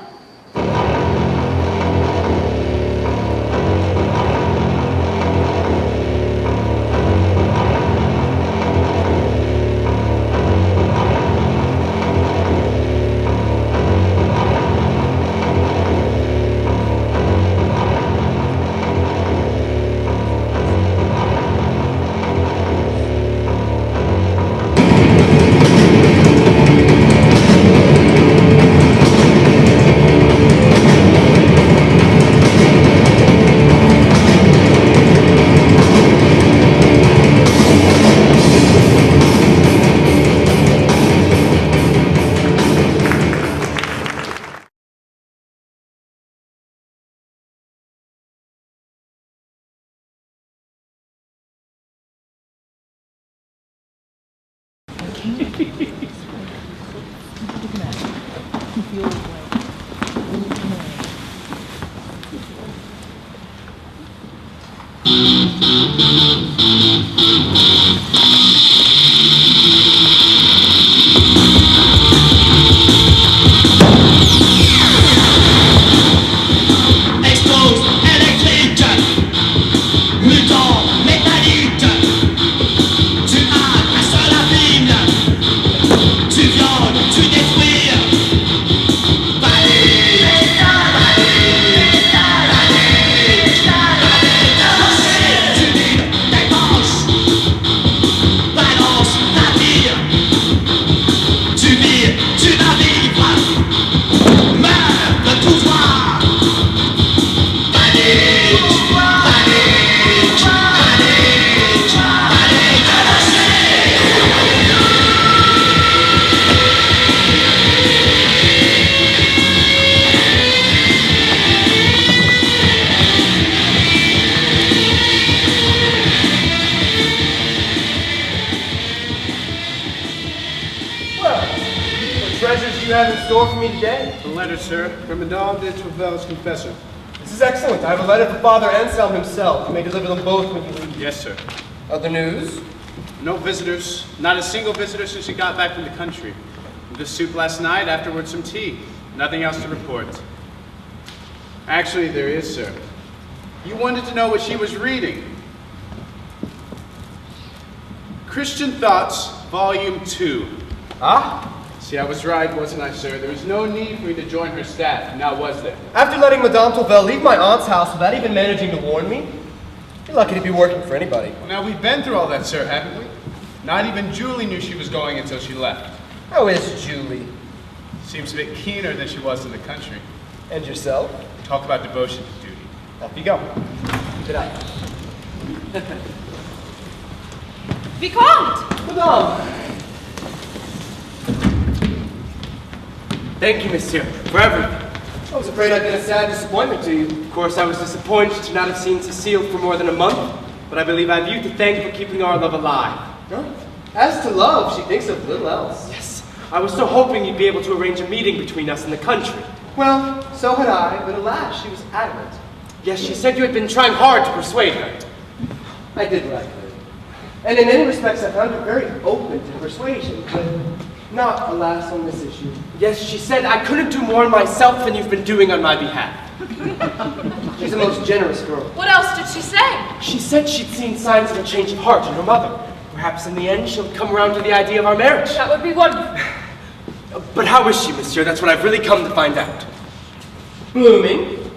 Store for me today? A letter, sir, from Madame de Treville's confessor. This is excellent. I have a letter from Father Anselm himself. You may deliver them both when you leave. Yes, sir. Other news? No visitors. Not a single visitor since she got back from the country. Just soup last night, afterwards some tea. Nothing else to report. Actually, there is, sir. You wanted to know what she was reading. Christian Thoughts, Volume 2. Ah? See, I was right, wasn't I, sir? There was no need for me to join her staff, now was there? After letting Madame Tourvel leave my aunt's house without even managing to warn me, you're lucky to be working for anybody. Well, now, we've been through all that, sir, haven't we? Not even Julie knew she was going until she left. How is Julie? Seems a bit keener than she was in the country. And yourself? Talk about devotion to duty. Off you go. Good night. Vicomte! Madame! Thank you, monsieur, for everything. I was afraid I'd been a sad disappointment to you. Of course, I was disappointed to not have seen Cecile for more than a month, but I believe I have you to thank for keeping our love alive. No. As to love, she thinks of little else. Yes, I was so hoping you'd be able to arrange a meeting between us in the country. Well, so had I, but alas, she was adamant. Yes, she said you had been trying hard to persuade her. I did what I could. And in many respects, I found her very open to persuasion, but not, alas, on this issue. Yes, she said I couldn't do more myself than you've been doing on my behalf. She's a most generous girl. What else did she say? She said she'd seen signs of a change of heart in her mother. Perhaps in the end she'll come around to the idea of our marriage. That would be wonderful. But how is she, monsieur? That's what I've really come to find out. Blooming.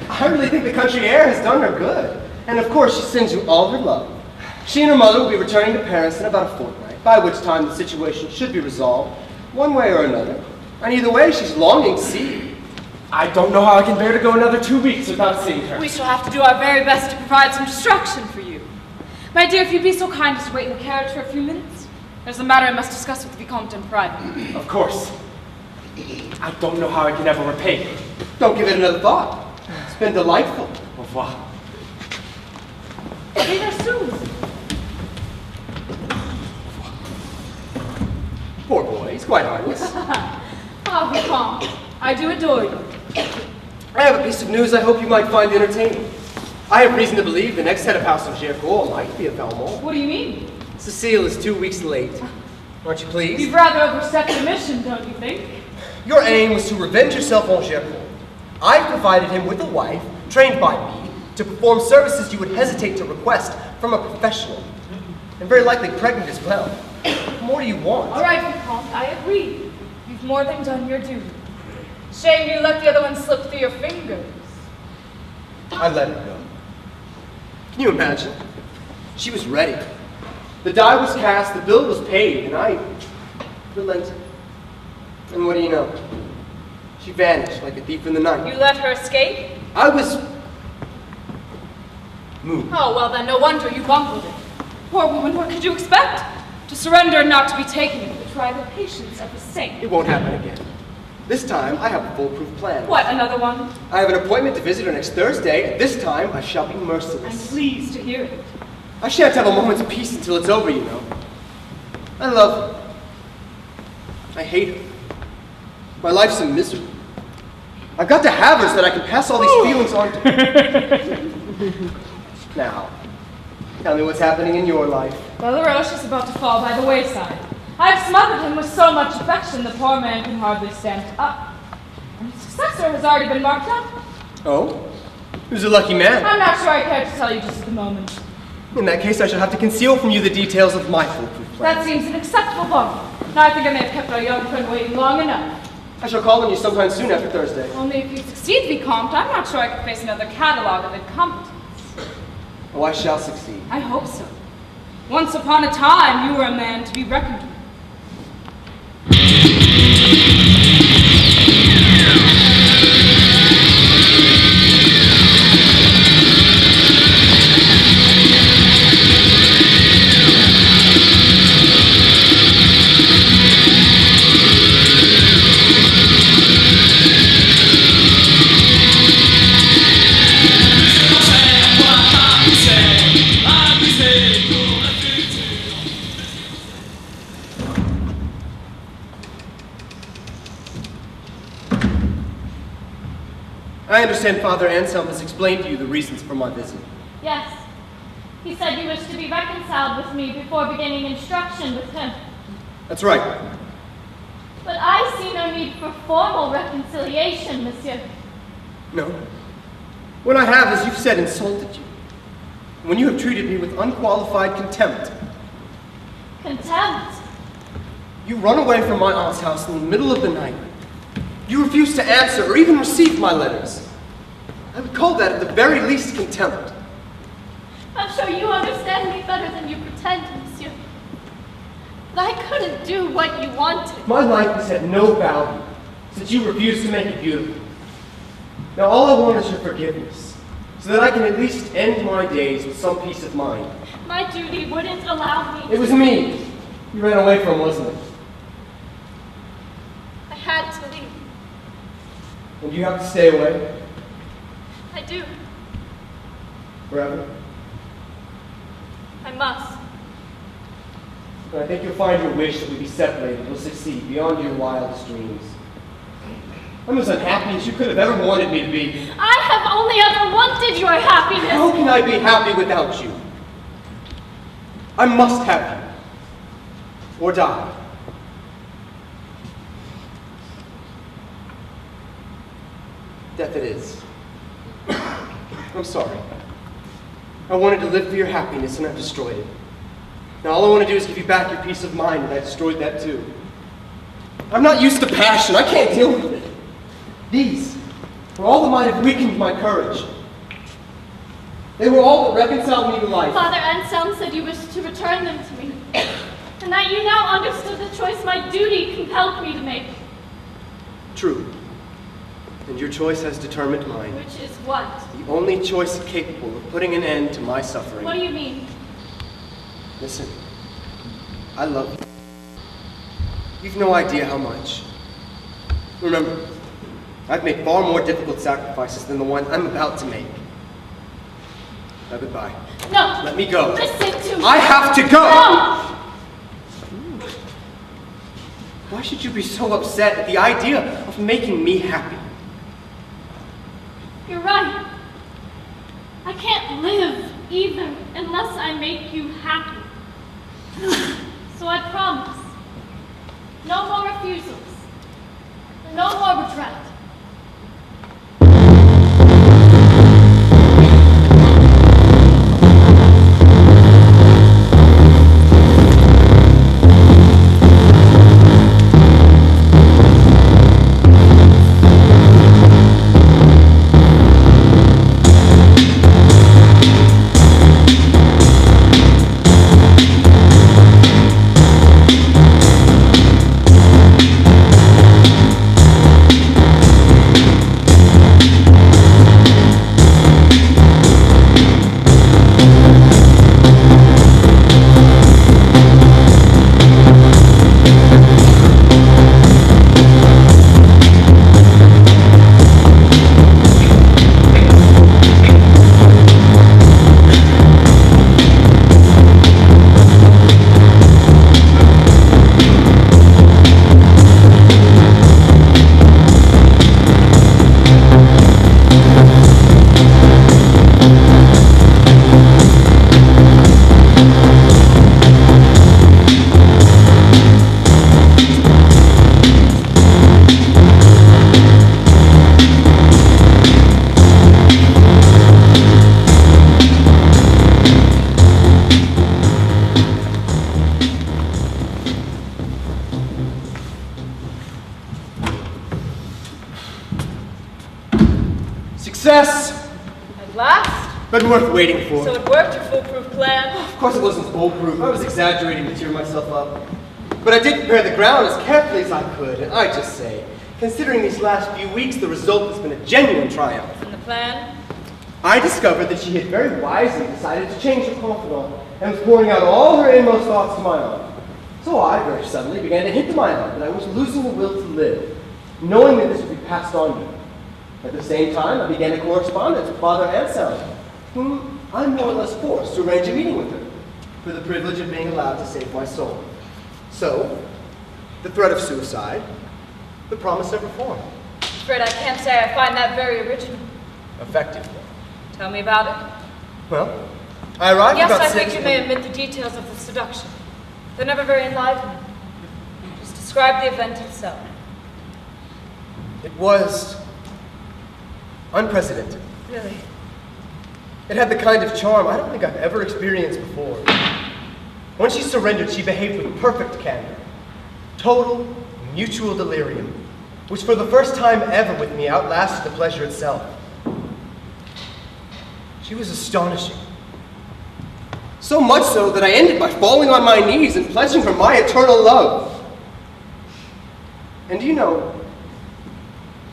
I really think the country air has done her good. And of course, she sends you all her love. She and her mother will be returning to Paris in about a fortnight, by which time the situation should be resolved, one way or another. And either way, she's longing to see you. I don't know how I can bear to go another 2 weeks without seeing her. We shall have to do our very best to provide some distraction for you. My dear, if you'd be so kind as to wait in the carriage for a few minutes. There's a matter I must discuss with the Vicomte in private. Of course. I don't know how I can ever repay you. Don't give it another thought. It's been delightful. Au revoir. Be there soon. Poor boy, he's quite harmless. Ah, Vicomte, I do adore you. I have a piece of news I hope you might find entertaining. I have reason to believe the next head of House of Gercourt might be a Valmont. What do you mean? Cecile is 2 weeks late. Aren't you pleased? You've rather overstepped the mission, don't you think? Your aim was to revenge yourself on Gercourt. I provided him with a wife, trained by me, to perform services you would hesitate to request from a professional. And very likely pregnant as well. What more do you want? All right, Vicomte, I agree. You've more than done your duty. Shame you let the other one slip through your fingers. I let her go. Can you imagine? She was ready. The die was cast, the bill was paid, and I relented. And what do you know? She vanished like a thief in the night. You let her escape? I was moved. Oh, well then, no wonder you bungled it. Poor woman, what could you expect? To surrender and not to be taken, you would try the patience of a saint. It won't happen again. This time, I have a foolproof plan. What, another one? I have an appointment to visit her next Thursday, and this time I shall be I'm merciless. pleased to hear it. I shan't have a moment's peace until it's over, you know. I love her. I hate her. My life's a misery. I've got to have her so that I can pass all these feelings on to her. Now, tell me what's happening in your life. Well, the Roche is about to fall by the wayside. I have smothered him with so much affection the poor man can hardly stand up. And his successor has already been marked up. Oh? Who's a lucky man? I'm not sure I care to tell you just at the moment. In that case, I shall have to conceal from you the details of my foolproof plan. That seems an acceptable bargain. Now I think I may have kept our young friend waiting long enough. I shall call on you sometime soon after Thursday. Only if you succeed, Vicomte, I'm not sure I could face another catalogue of incompetence. Oh, I shall succeed. I hope so. Once upon a time, you were a man to be reckoned with. I understand Father Anselm has explained to you the reasons for my visit. Yes. He said you wished to be reconciled with me before beginning instruction with him. That's right. But I see no need for formal reconciliation, monsieur. No. What I have, as you've said, insulted you. When you have treated me with unqualified contempt. Contempt? You run away from my aunt's house in the middle of the night. You refuse to answer or even receive my letters. I would call that at the very least contempt. I'm sure you understand me better than you pretend, monsieur. But I couldn't do what you wanted. My life has had no value since you refused to make it beautiful. Now all I want is your forgiveness, so that I can at least end my days with some peace of mind. My duty wouldn't allow me. It was me you ran away from, wasn't it? I had to leave. And you have to stay away? I do. Forever? I must. And I think you'll find your wish that we be separated will succeed beyond your wildest dreams. I'm as unhappy as you could have ever wanted me to be. I have only ever wanted your happiness. How can I be happy without you? I must have you. Or die. Death it is. I'm sorry. I wanted to live for your happiness and I've destroyed it. Now all I want to do is give you back your peace of mind, and I destroyed that too. I'm not used to passion. I can't deal with it. These were all that might have weakened my courage. They were all that reconciled me to life. Father Anselm said you wished to return them to me, and that you now understood the choice my duty compelled me to make. True. And your choice has determined mine. Which is what? The only choice capable of putting an end to my suffering. What do you mean? Listen, I love you. You've no idea how much. Remember, I've made far more difficult sacrifices than the one I'm about to make. Now goodbye. No. Let me go. Listen to me. I have to go! No! Why should you be so upset at the idea of making me happy? You're right. I can't live even unless I make you happy. So I promise. No more refusals. No more regret. success. At last? But worth waiting for. So it worked, your foolproof plan? Of course it wasn't foolproof. I was exaggerating to cheer myself up. But I did prepare the ground as carefully as I could, and I just say, considering these last few weeks, the result has been a genuine triumph. And the plan? I discovered that she had very wisely decided to change her confidant and was pouring out all her inmost thoughts to my aunt. So I, very suddenly, began to hint to my aunt that I was losing the will to live, knowing that this would be passed on to me. At the same time, I began a correspondence with Father Anselm, whom I'm more or less forced to arrange a meeting with her for the privilege of being allowed to save my soul. So, the threat of suicide, the promise of reform. Fred, I can't say I find that very original. Effective, though. Tell me about it. Well, I arrived Yes, about I 6 think you may omit the details of the seduction. They're never very enlivening. Just describe the event itself. It was unprecedented. Really? It had the kind of charm I don't think I've ever experienced before. When she surrendered, she behaved with perfect candor. Total, mutual delirium, which for the first time ever with me outlasted the pleasure itself. She was astonishing. So much so that I ended by falling on my knees and pledging her my eternal love. And do you know,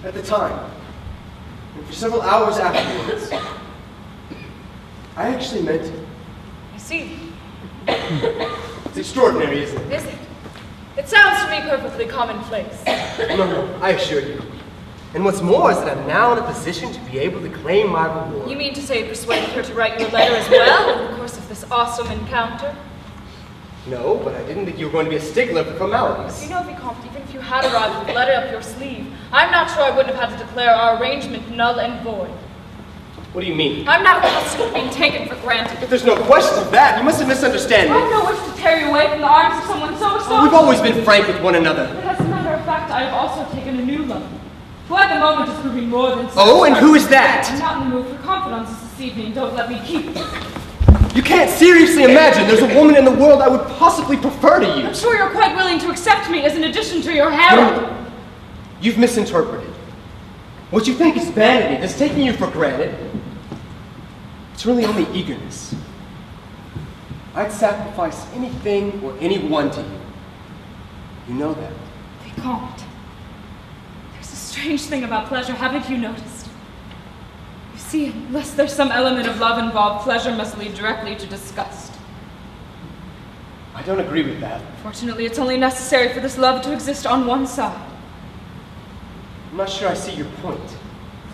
at the time, and for several hours afterwards, I actually meant it. I see. It's extraordinary, isn't it? Is it? It sounds to me perfectly commonplace. No, I assure you. And what's more is that I'm now in a position to be able to claim my reward. You mean to say you persuaded her to write you a letter as well in the course of this awesome encounter? No, but I didn't think you were going to be a stickler for formalities. You know, Vicomte, even if you had arrived with a letter up your sleeve, I'm not sure I wouldn't have had to declare our arrangement null and void. What do you mean? I'm not accustomed to being taken for granted. If there's no question of that, you must have misunderstood I me. have no wish to tear you away from the arms of someone so exalted. We've always been frank with one another. But as a matter of fact, I have also taken a new lover, who at the moment is proving more than Oh, and who is that? I'm not in the mood for confidences this evening. Don't let me keep it. You can't seriously imagine there's a woman in the world I would possibly prefer to you. I'm sure you're quite willing to accept me as an addition to your harem. No, you've misinterpreted. What you think is vanity, that's taking you for granted, it's really only eagerness. I'd sacrifice anything or anyone to you. You know that. Vicomte, there's a strange thing about pleasure, haven't you noticed? You see, unless there's some element of love involved, pleasure must lead directly to disgust. I don't agree with that. Fortunately, it's only necessary for this love to exist on one side. I'm not sure I see your point.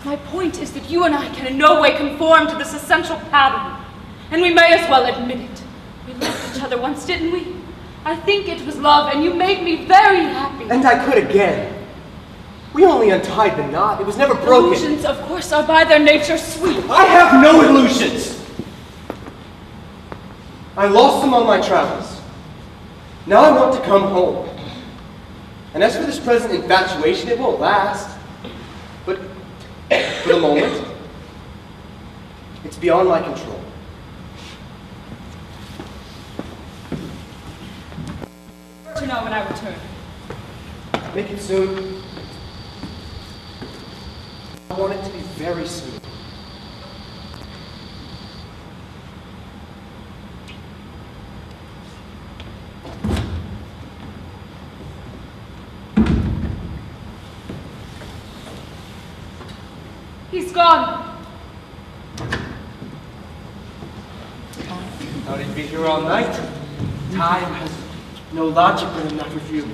My point is that you and I can in no way conform to this essential pattern. And we may as well admit it. We loved each other once, didn't we? I think it was love, and you made me very happy. And I could again. We only untied the knot. It was never broken. Illusions, of course, are by their nature sweet. I have no illusions. I lost them on my travels. Now I want to come home. And as for this present infatuation, it won't last. But for the moment, it's beyond my control. To know when I return. Make it soon. I want it to be very soon. He's gone. How did you be here all night? Time has no logic but enough of you.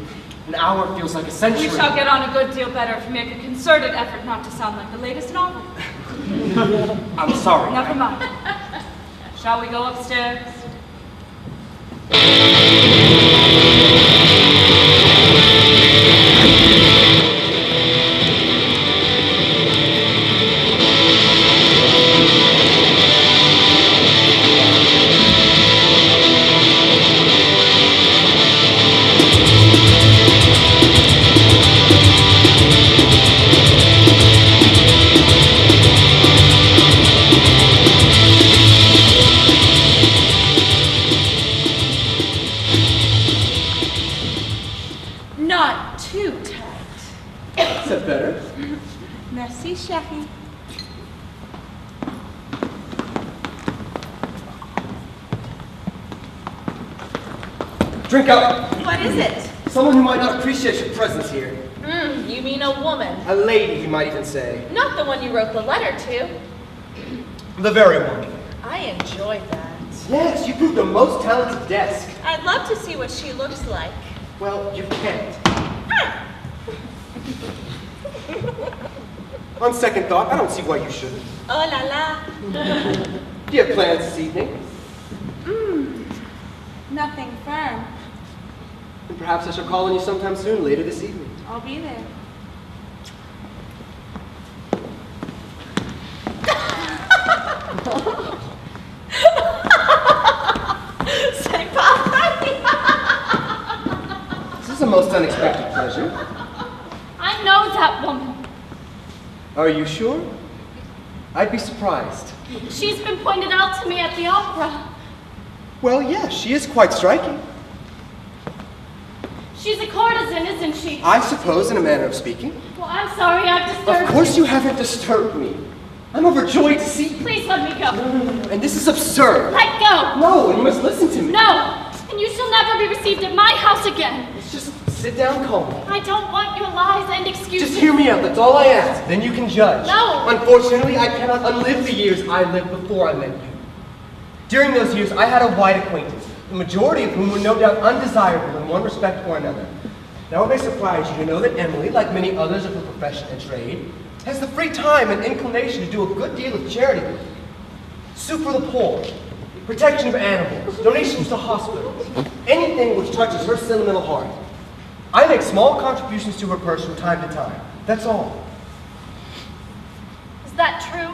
An hour feels like a century. We shall get on a good deal better if we make a concerted effort not to sound like the latest novel. I'm sorry. Never mind. Shall we go upstairs? Not too tight. Is that better? Merci, chérie. Drink up. What is it? Someone who might not appreciate your presence here. You mean a woman? A lady, you might even say. Not the one you wrote the letter to. The very one. I enjoyed that. Yes, you proved the most talented desk. I'd love to see what she looks like. Well, you can't. On second thought, I don't see why you shouldn't. Oh la la. Do you have plans this evening? Nothing firm. And perhaps I shall call on you sometime soon, later this evening. I'll be there. Say bye. This is a most unexpected pleasure. I know that woman. Are you sure? I'd be surprised. She's been pointed out to me at the opera. Well, yes, she is quite striking. She's a courtesan, isn't she? I suppose, in a manner of speaking. Well, I'm sorry I've disturbed Of course you haven't disturbed me. I'm overjoyed to see you. Please let me go. And this is absurd. Let go. No, and you must listen to me. No. And you shall never be received at my house again. Let's just sit down calmly. I don't want your lies and excuses. Just hear me out, that's all I ask. Then you can judge. No. Unfortunately, I cannot unlive the years I lived before I met you. During those years, I had a wide acquaintance, the majority of whom were no doubt undesirable in one respect or another. Now it may surprise you to know that Emily, like many others of her profession and trade, has the free time and inclination to do a good deal of charity work. Soup for the poor, protection of animals, donations to hospitals, anything which touches her sentimental heart. I make small contributions to her purse from time to time. That's all. Is that true?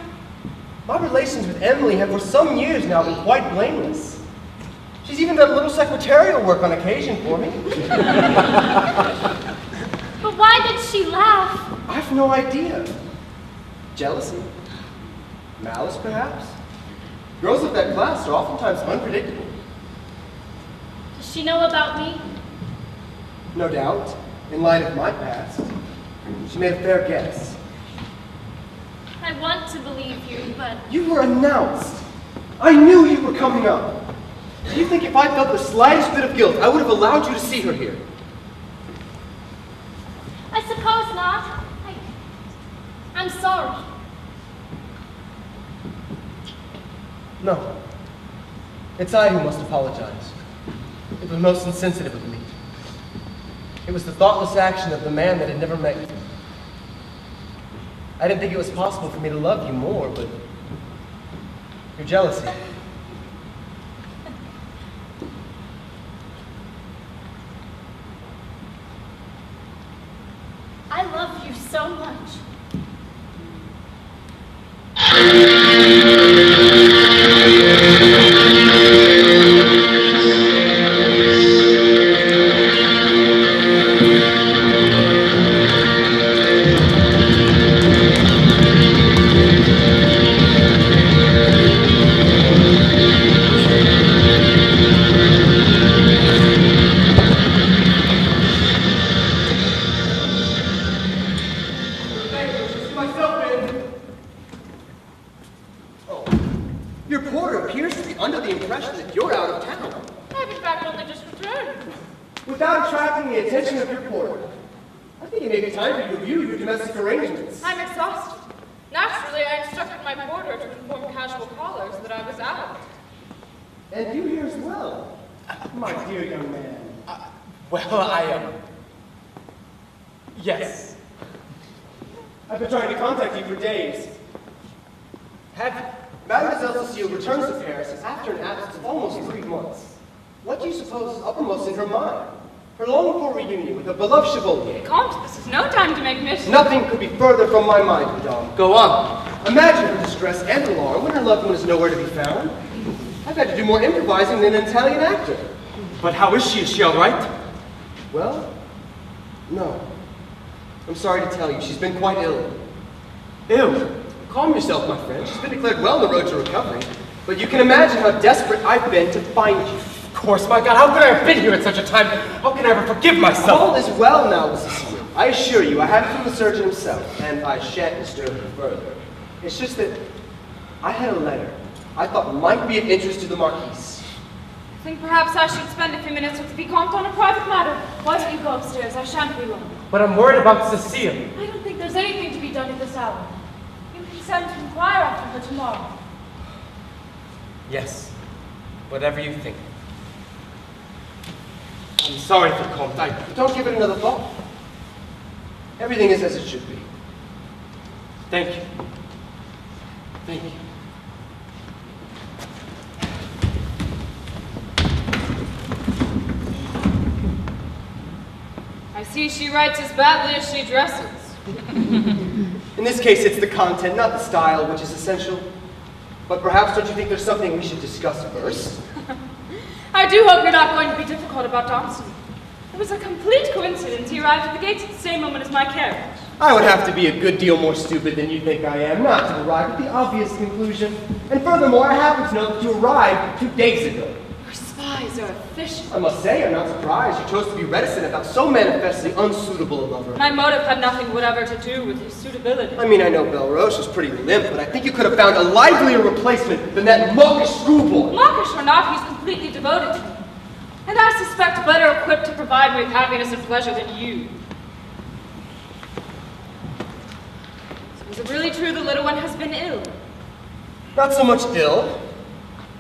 My relations with Emily have for some years now been quite blameless. She's even done a little secretarial work on occasion for me. But why did she laugh? I've no idea. Jealousy? Malice, perhaps? Girls of that class are oftentimes unpredictable. Does she know about me? No doubt, in light of my past, she made a fair guess. I want to believe you, but You were announced. I knew you were coming up. Do you think if I felt the slightest bit of guilt, I would have allowed you to see her here? I suppose not. I'm sorry. No. It's I who must apologize. It was most insensitive of me. It was the thoughtless action of the man that had never met you. I didn't think it was possible for me to love you more, but your jealousy. I love you so much. Your porter appears to be under the impression that you're out of town. I've in fact only just returned. Without attracting the attention of your porter, I think it may be time to review your domestic arrangements. I'm exhausted. Naturally, I instructed my porter to inform casual callers that I was out. And you here as well, my dear young man. Well, I am. Yes. I've been trying to contact you for days. Have Mademoiselle Cecile returns to Paris after an absence of almost 3 months. What do you suppose is uppermost in her mind? Her longed-for reunion with a beloved chevalier. Comte, this is no time to make mischief. Nothing could be further from my mind, madame. Go on. Imagine her distress and alarm when her loved one is nowhere to be found. I've had to do more improvising than an Italian actor. But how is she? Is she all right? Well, no. I'm sorry to tell you, she's been quite ill. Ill? Calm yourself, my friend. She's been declared well on the road to recovery. But you can imagine how desperate I've been to find you. Of course, my God, how could I have been here at such a time? How can I ever forgive myself? All is well now, Cecile. I assure you, I had it from the surgeon himself, and I shan't disturb you further. It's just that I had a letter I thought might be of interest to the Marquise. I think perhaps I should spend a few minutes with the Vicomte on a private matter. Why don't you go upstairs? I shan't be long. But I'm worried about Cecile. I don't think there's anything to be done at this hour. You can send to inquire after her tomorrow. Yes, whatever you think. I'm sorry, Vicomte. Don't give it another thought. Everything is as it should be. Thank you. Thank you. I see she writes as badly as she dresses. In this case, it's the content, not the style, which is essential. But perhaps don't you think there's something we should discuss first? I do hope you're not going to be difficult about Johnson. It was a complete coincidence he arrived at the gates at the same moment as my carriage. I would have to be a good deal more stupid than you think I am not to arrive at the obvious conclusion. And furthermore, I happen to know that you arrived 2 days ago. Your spies are efficient. I must say, I'm not surprised you chose to be reticent about so manifestly unsuitable a lover. My motive had nothing whatever to do with his suitability. I mean, I know Belroche is pretty limp, but I think you could have found a livelier replacement than that mawkish schoolboy. Mawkish or not, he's completely devoted to me. And I suspect better equipped to provide me with happiness and pleasure than you. So is it really true the little one has been ill? Not so much ill,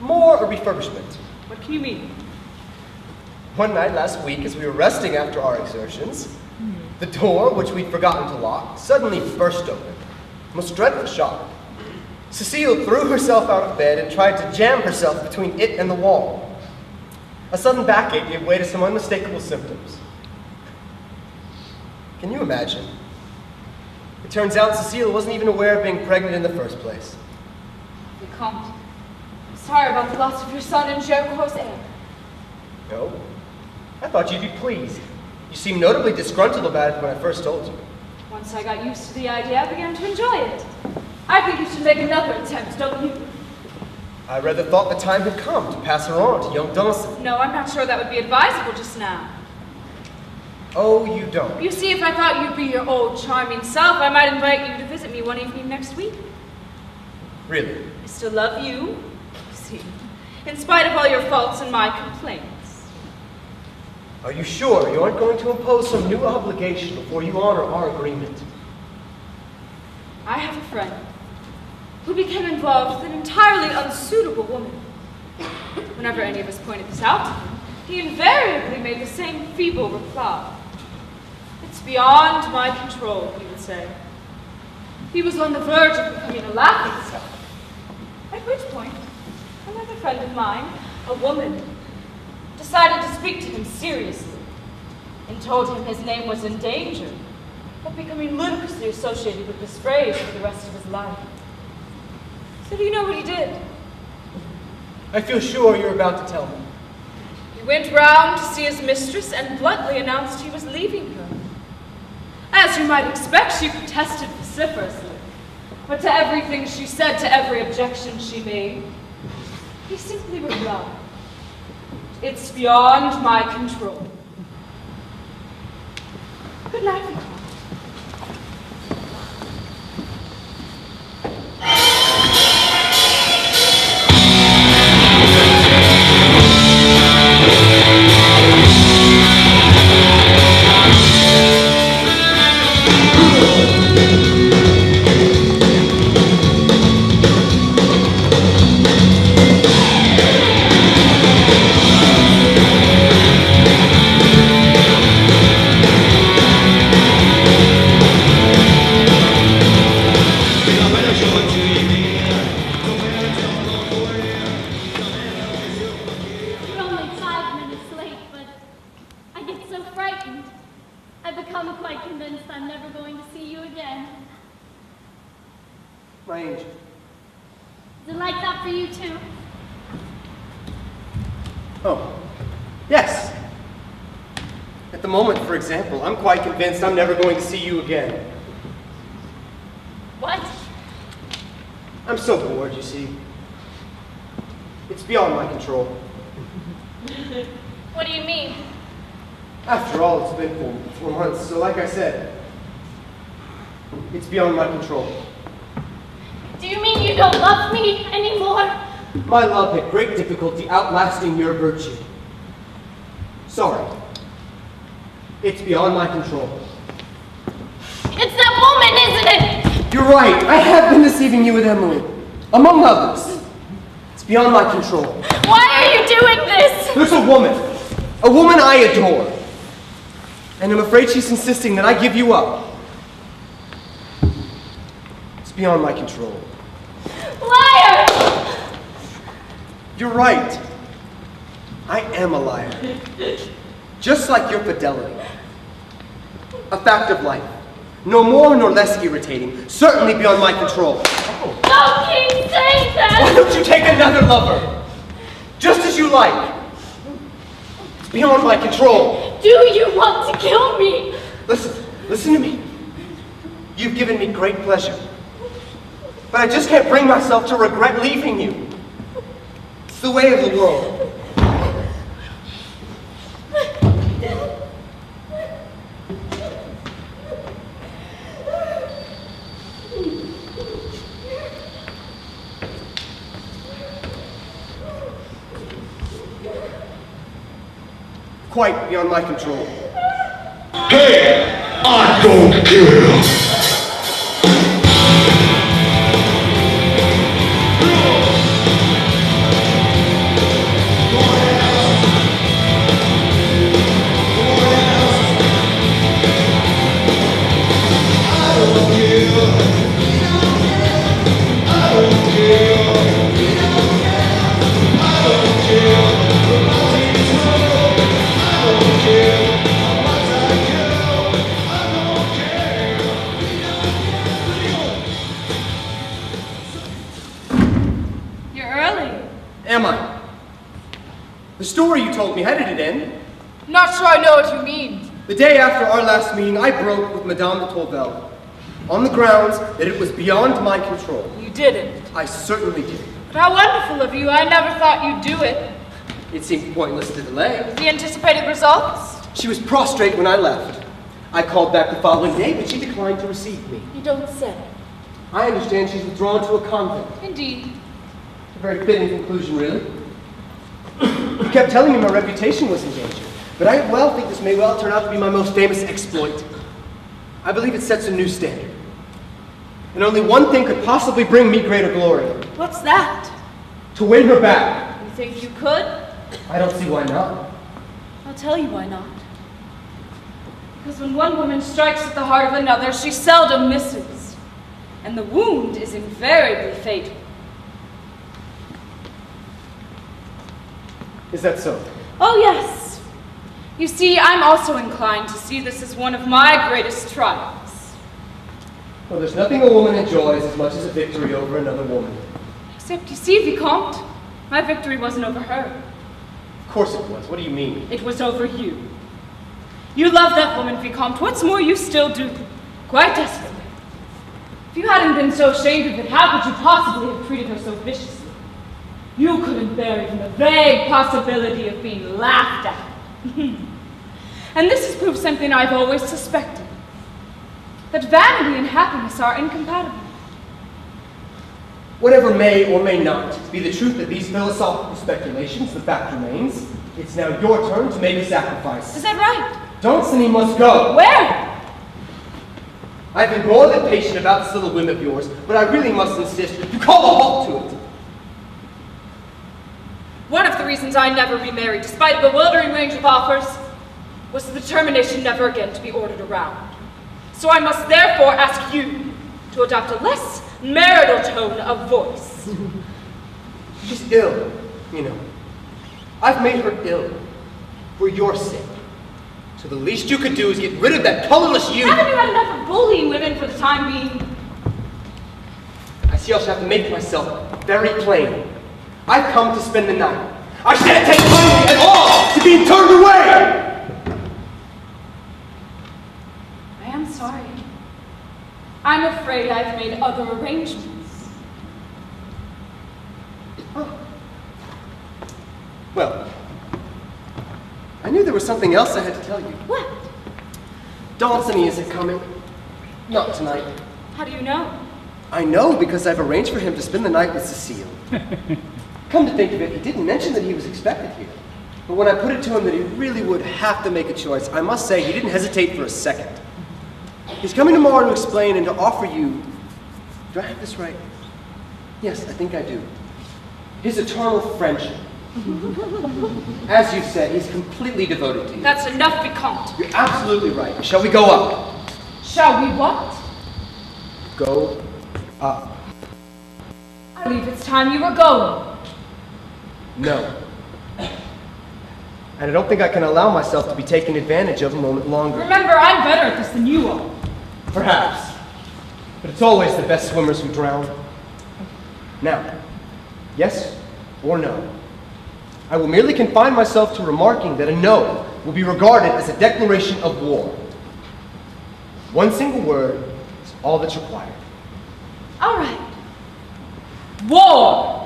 more a refurbishment. What can you mean? One night last week, as we were resting after our exertions, the door, which we'd forgotten to lock, suddenly burst open. Most dreadful shock. Cecile threw herself out of bed and tried to jam herself between it and the wall. A sudden backache gave way to some unmistakable symptoms. Can you imagine? It turns out Cecile wasn't even aware of being pregnant in the first place. Vicomte, I'm sorry about the loss of your son and Jericho's heir. No? I thought you'd be pleased. You seemed notably disgruntled about it when I first told you. Once I got used to the idea, I began to enjoy it. I think you should make another attempt, don't you? I rather thought the time had come to pass her on to young Dawson. No, I'm not sure that would be advisable just now. Oh, you don't? You see, if I thought you'd be your old charming self, I might invite you to visit me one evening next week. Really? I still love you, you see, in spite of all your faults and my complaints. Are you sure you aren't going to impose some new obligation before you honor our agreement? I have a friend who became involved with an entirely unsuitable woman. Whenever any of us pointed this out to him, he invariably made the same feeble reply. It's beyond my control, he would say. He was on the verge of becoming a laughing stock. At which point, another friend of mine, a woman, decided to speak to him seriously and told him his name was in danger of becoming ludicrously associated with this phrase for the rest of his life. So do you know what he did? I feel sure you're about to tell me. He went round to see his mistress and bluntly announced he was leaving her. As you might expect, she protested vociferously. But to everything she said, to every objection she made, he simply replied, "It's beyond my control." Good night, Vicomte. My angel. Is it like that for you too? Oh, yes. At the moment, for example, I'm quite convinced I'm never going to see you again. What? I'm so bored, you see. It's beyond my control. What do you mean? After all, it's been 4 months, so like I said, it's beyond my control. Do you mean you don't love me anymore? My love had great difficulty outlasting your virtue. Sorry. It's beyond my control. It's that woman, isn't it? You're right. I have been deceiving you with Emily, among others. It's beyond my control. Why are you doing this? There's a woman I adore. And I'm afraid she's insisting that I give you up. It's beyond my control. Liar! You're right. I am a liar. Just like your fidelity. A fact of life. No more nor less irritating. Certainly beyond my control. Don't keep saying that! Why don't you take another lover? Just as you like. It's beyond my control. Do you want to kill me? Listen to me. You've given me great pleasure. But I just can't bring myself to regret leaving you. It's the way of the world. Quite beyond my control. Hey, I don't care. Am I? The story you told me, how did it end? Not sure I know what you mean. The day after our last meeting, I broke with Madame de Tourvel, on the grounds that it was beyond my control. You didn't. I certainly did. But how wonderful of you. I never thought you'd do it. It seemed pointless to delay. The anticipated results? She was prostrate when I left. I called back the following day, but she declined to receive me. You don't say. I understand she's withdrawn to a convent. Indeed. A very fitting conclusion, really. You kept telling me my reputation was in danger, but I well think this may well turn out to be my most famous exploit. I believe it sets a new standard. And only one thing could possibly bring me greater glory. What's that? To win her back. You think you could? I don't see why not. I'll tell you why not. Because when one woman strikes at the heart of another, she seldom misses. And the wound is invariably fatal. Is that so? Oh, yes. You see, I'm also inclined to see this as one of my greatest triumphs. Well, there's nothing a woman enjoys as much as a victory over another woman. Except, you see, Vicomte, my victory wasn't over her. Of course it was. What do you mean? It was over you. You love that woman, Vicomte. What's more, you still do. Quite desperately. If you hadn't been so ashamed of it, how could you possibly have treated her so viciously? You couldn't bear even the vague possibility of being laughed at. And this has proved something I've always suspected. That vanity and happiness are incompatible. Whatever may or may not be the truth of these philosophical speculations, the fact remains, it's now your turn to make a sacrifice. Is that right? Johnson must go. Where? I've been more than patient about this little whim of yours, but I really must insist you call a halt to it. One of the reasons I never remarried, despite a bewildering range of offers, was the determination never again to be ordered around. So I must therefore ask you to adopt a less marital tone of voice. She's ill, you know. I've made her ill for your sake. So the least you could do is get rid of that colorless youth. Haven't you had enough of bullying women for the time being? I see I shall have to make myself very plain. I've come to spend the night. I shan't take kindly at all to being turned away! I am sorry. I'm afraid I've made other arrangements. Oh. Well, I knew there was something else I had to tell you. What? Dawsony isn't coming. Not tonight. How do you know? I know because I've arranged for him to spend the night with Cecile. Come to think of it, he didn't mention that he was expected here. But when I put it to him that he really would have to make a choice, I must say he didn't hesitate for a second. He's coming tomorrow to explain and to offer you, do I have this right? Yes, I think I do. His eternal friendship. As you said, he's completely devoted to you. That's enough, Vicomte. You're absolutely right. Shall we go up? Shall we what? Go up. I believe it's time you were going. No. And I don't think I can allow myself to be taken advantage of a moment longer. Remember, I'm better at this than you are. Perhaps. But it's always the best swimmers who drown. Now, yes or no? I will merely confine myself to remarking that a no will be regarded as a declaration of war. One single word is all that's required. All right. War!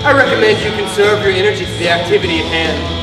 I recommend you conserve your energy for the activity at hand.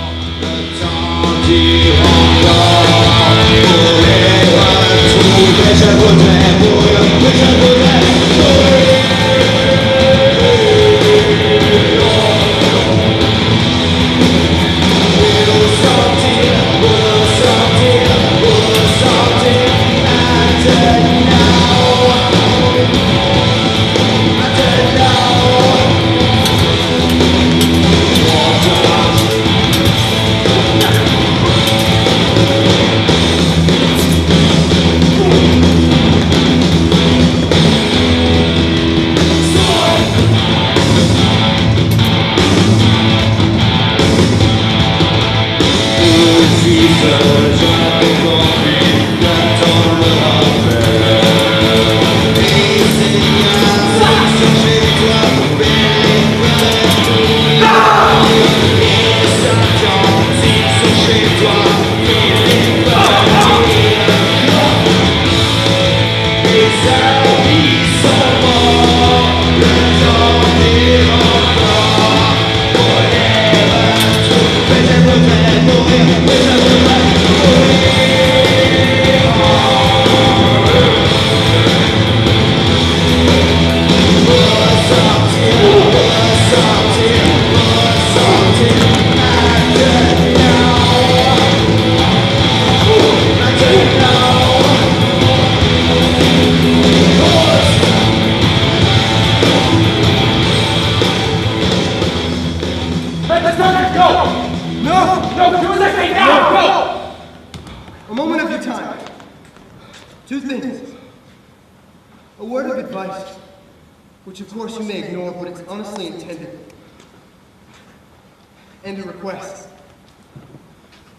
And a request.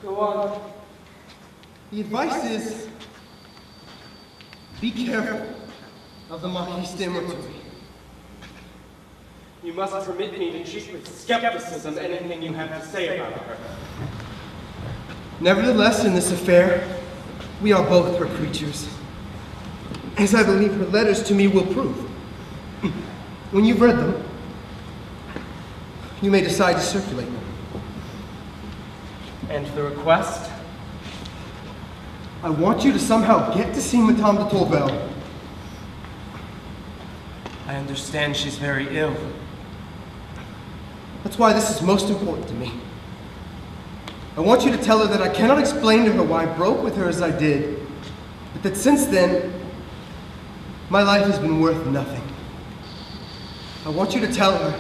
Go on. The advice is, be careful of the Marquise de Merteuil. You must permit me to treat with skepticism anything you have to say about her. Nevertheless, in this affair, we are both her creatures, as I believe her letters to me will prove. When you've read them, you may decide to circulate them. And the request? I want you to somehow get to see Madame de Tourvel. I understand she's very ill. That's why this is most important to me. I want you to tell her that I cannot explain to her why I broke with her as I did, but that since then, my life has been worth nothing. I want you to tell her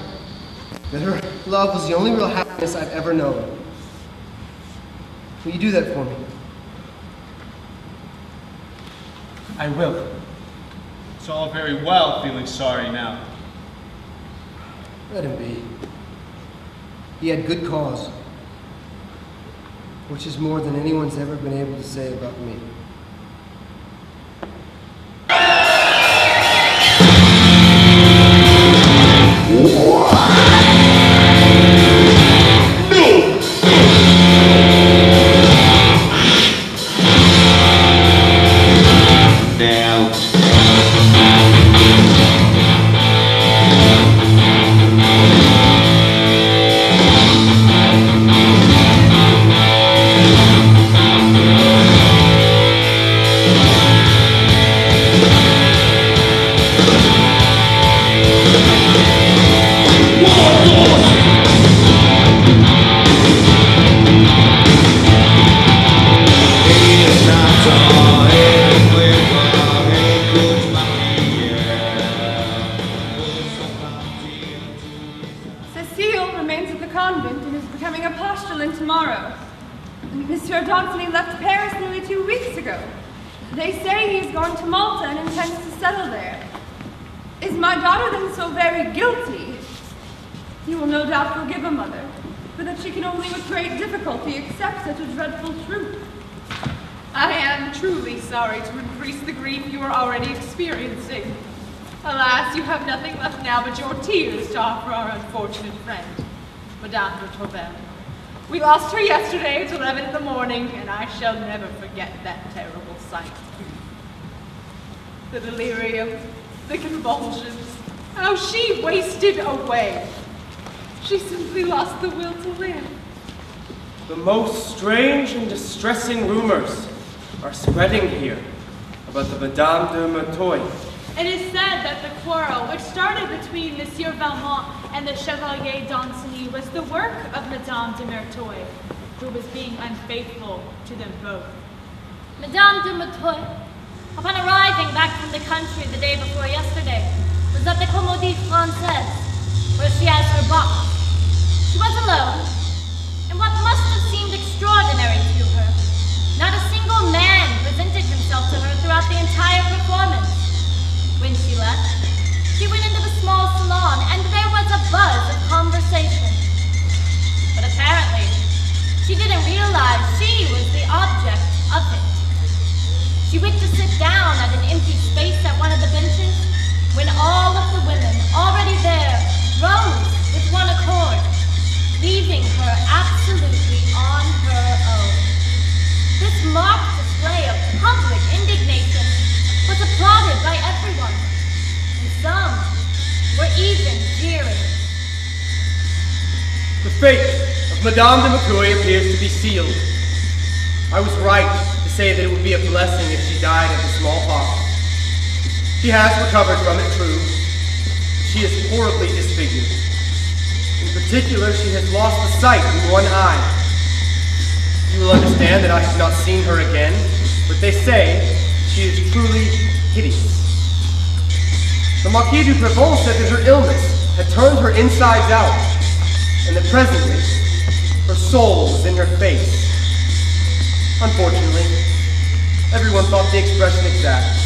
that her love was the only real happiness I've ever known. Will you do that for me? I will. It's all very well feeling sorry now. Let him be. He had good cause, which is more than anyone's ever been able to say about me. You have nothing left now but your tears to offer our unfortunate friend, Madame de Tourvel. We lost her yesterday at 11 in the morning, and I shall never forget that terrible sight. The delirium, the convulsions, how she wasted away. She simply lost the will to live. The most strange and distressing rumors are spreading here about the Madame de Merteuil. It is said that the quarrel, which started between Monsieur Valmont and the Chevalier d'Ancenis, was the work of Madame de Merteuil, who was being unfaithful to them both. Madame de Merteuil, upon arriving back from the country the day before yesterday, was at the Comédie Française, where she has her box. She was alone, and what must have seemed extraordinary to her, not a single man presented himself to her throughout the entire performance. When she left, she went into the small salon, and there was a buzz of conversation. But apparently, she didn't realize she was the object of it. She went to sit down at an empty space at one of the benches, when all of the women already there rose with one accord, leaving her absolutely on her own. This marked display of public indignation was applauded by everyone, and some were even jeering. The fate of Madame de Merteuil appears to be sealed. I was right to say that it would be a blessing if she died of the smallpox. She has recovered from it, true. She is horribly disfigured. In particular, she has lost the sight in one eye. You will understand that I have not seen her again, but they say she is truly hideous. The Marquis du Prevent said that her illness had turned her insides out, and that presently her soul was in her face. Unfortunately, everyone thought the expression exact.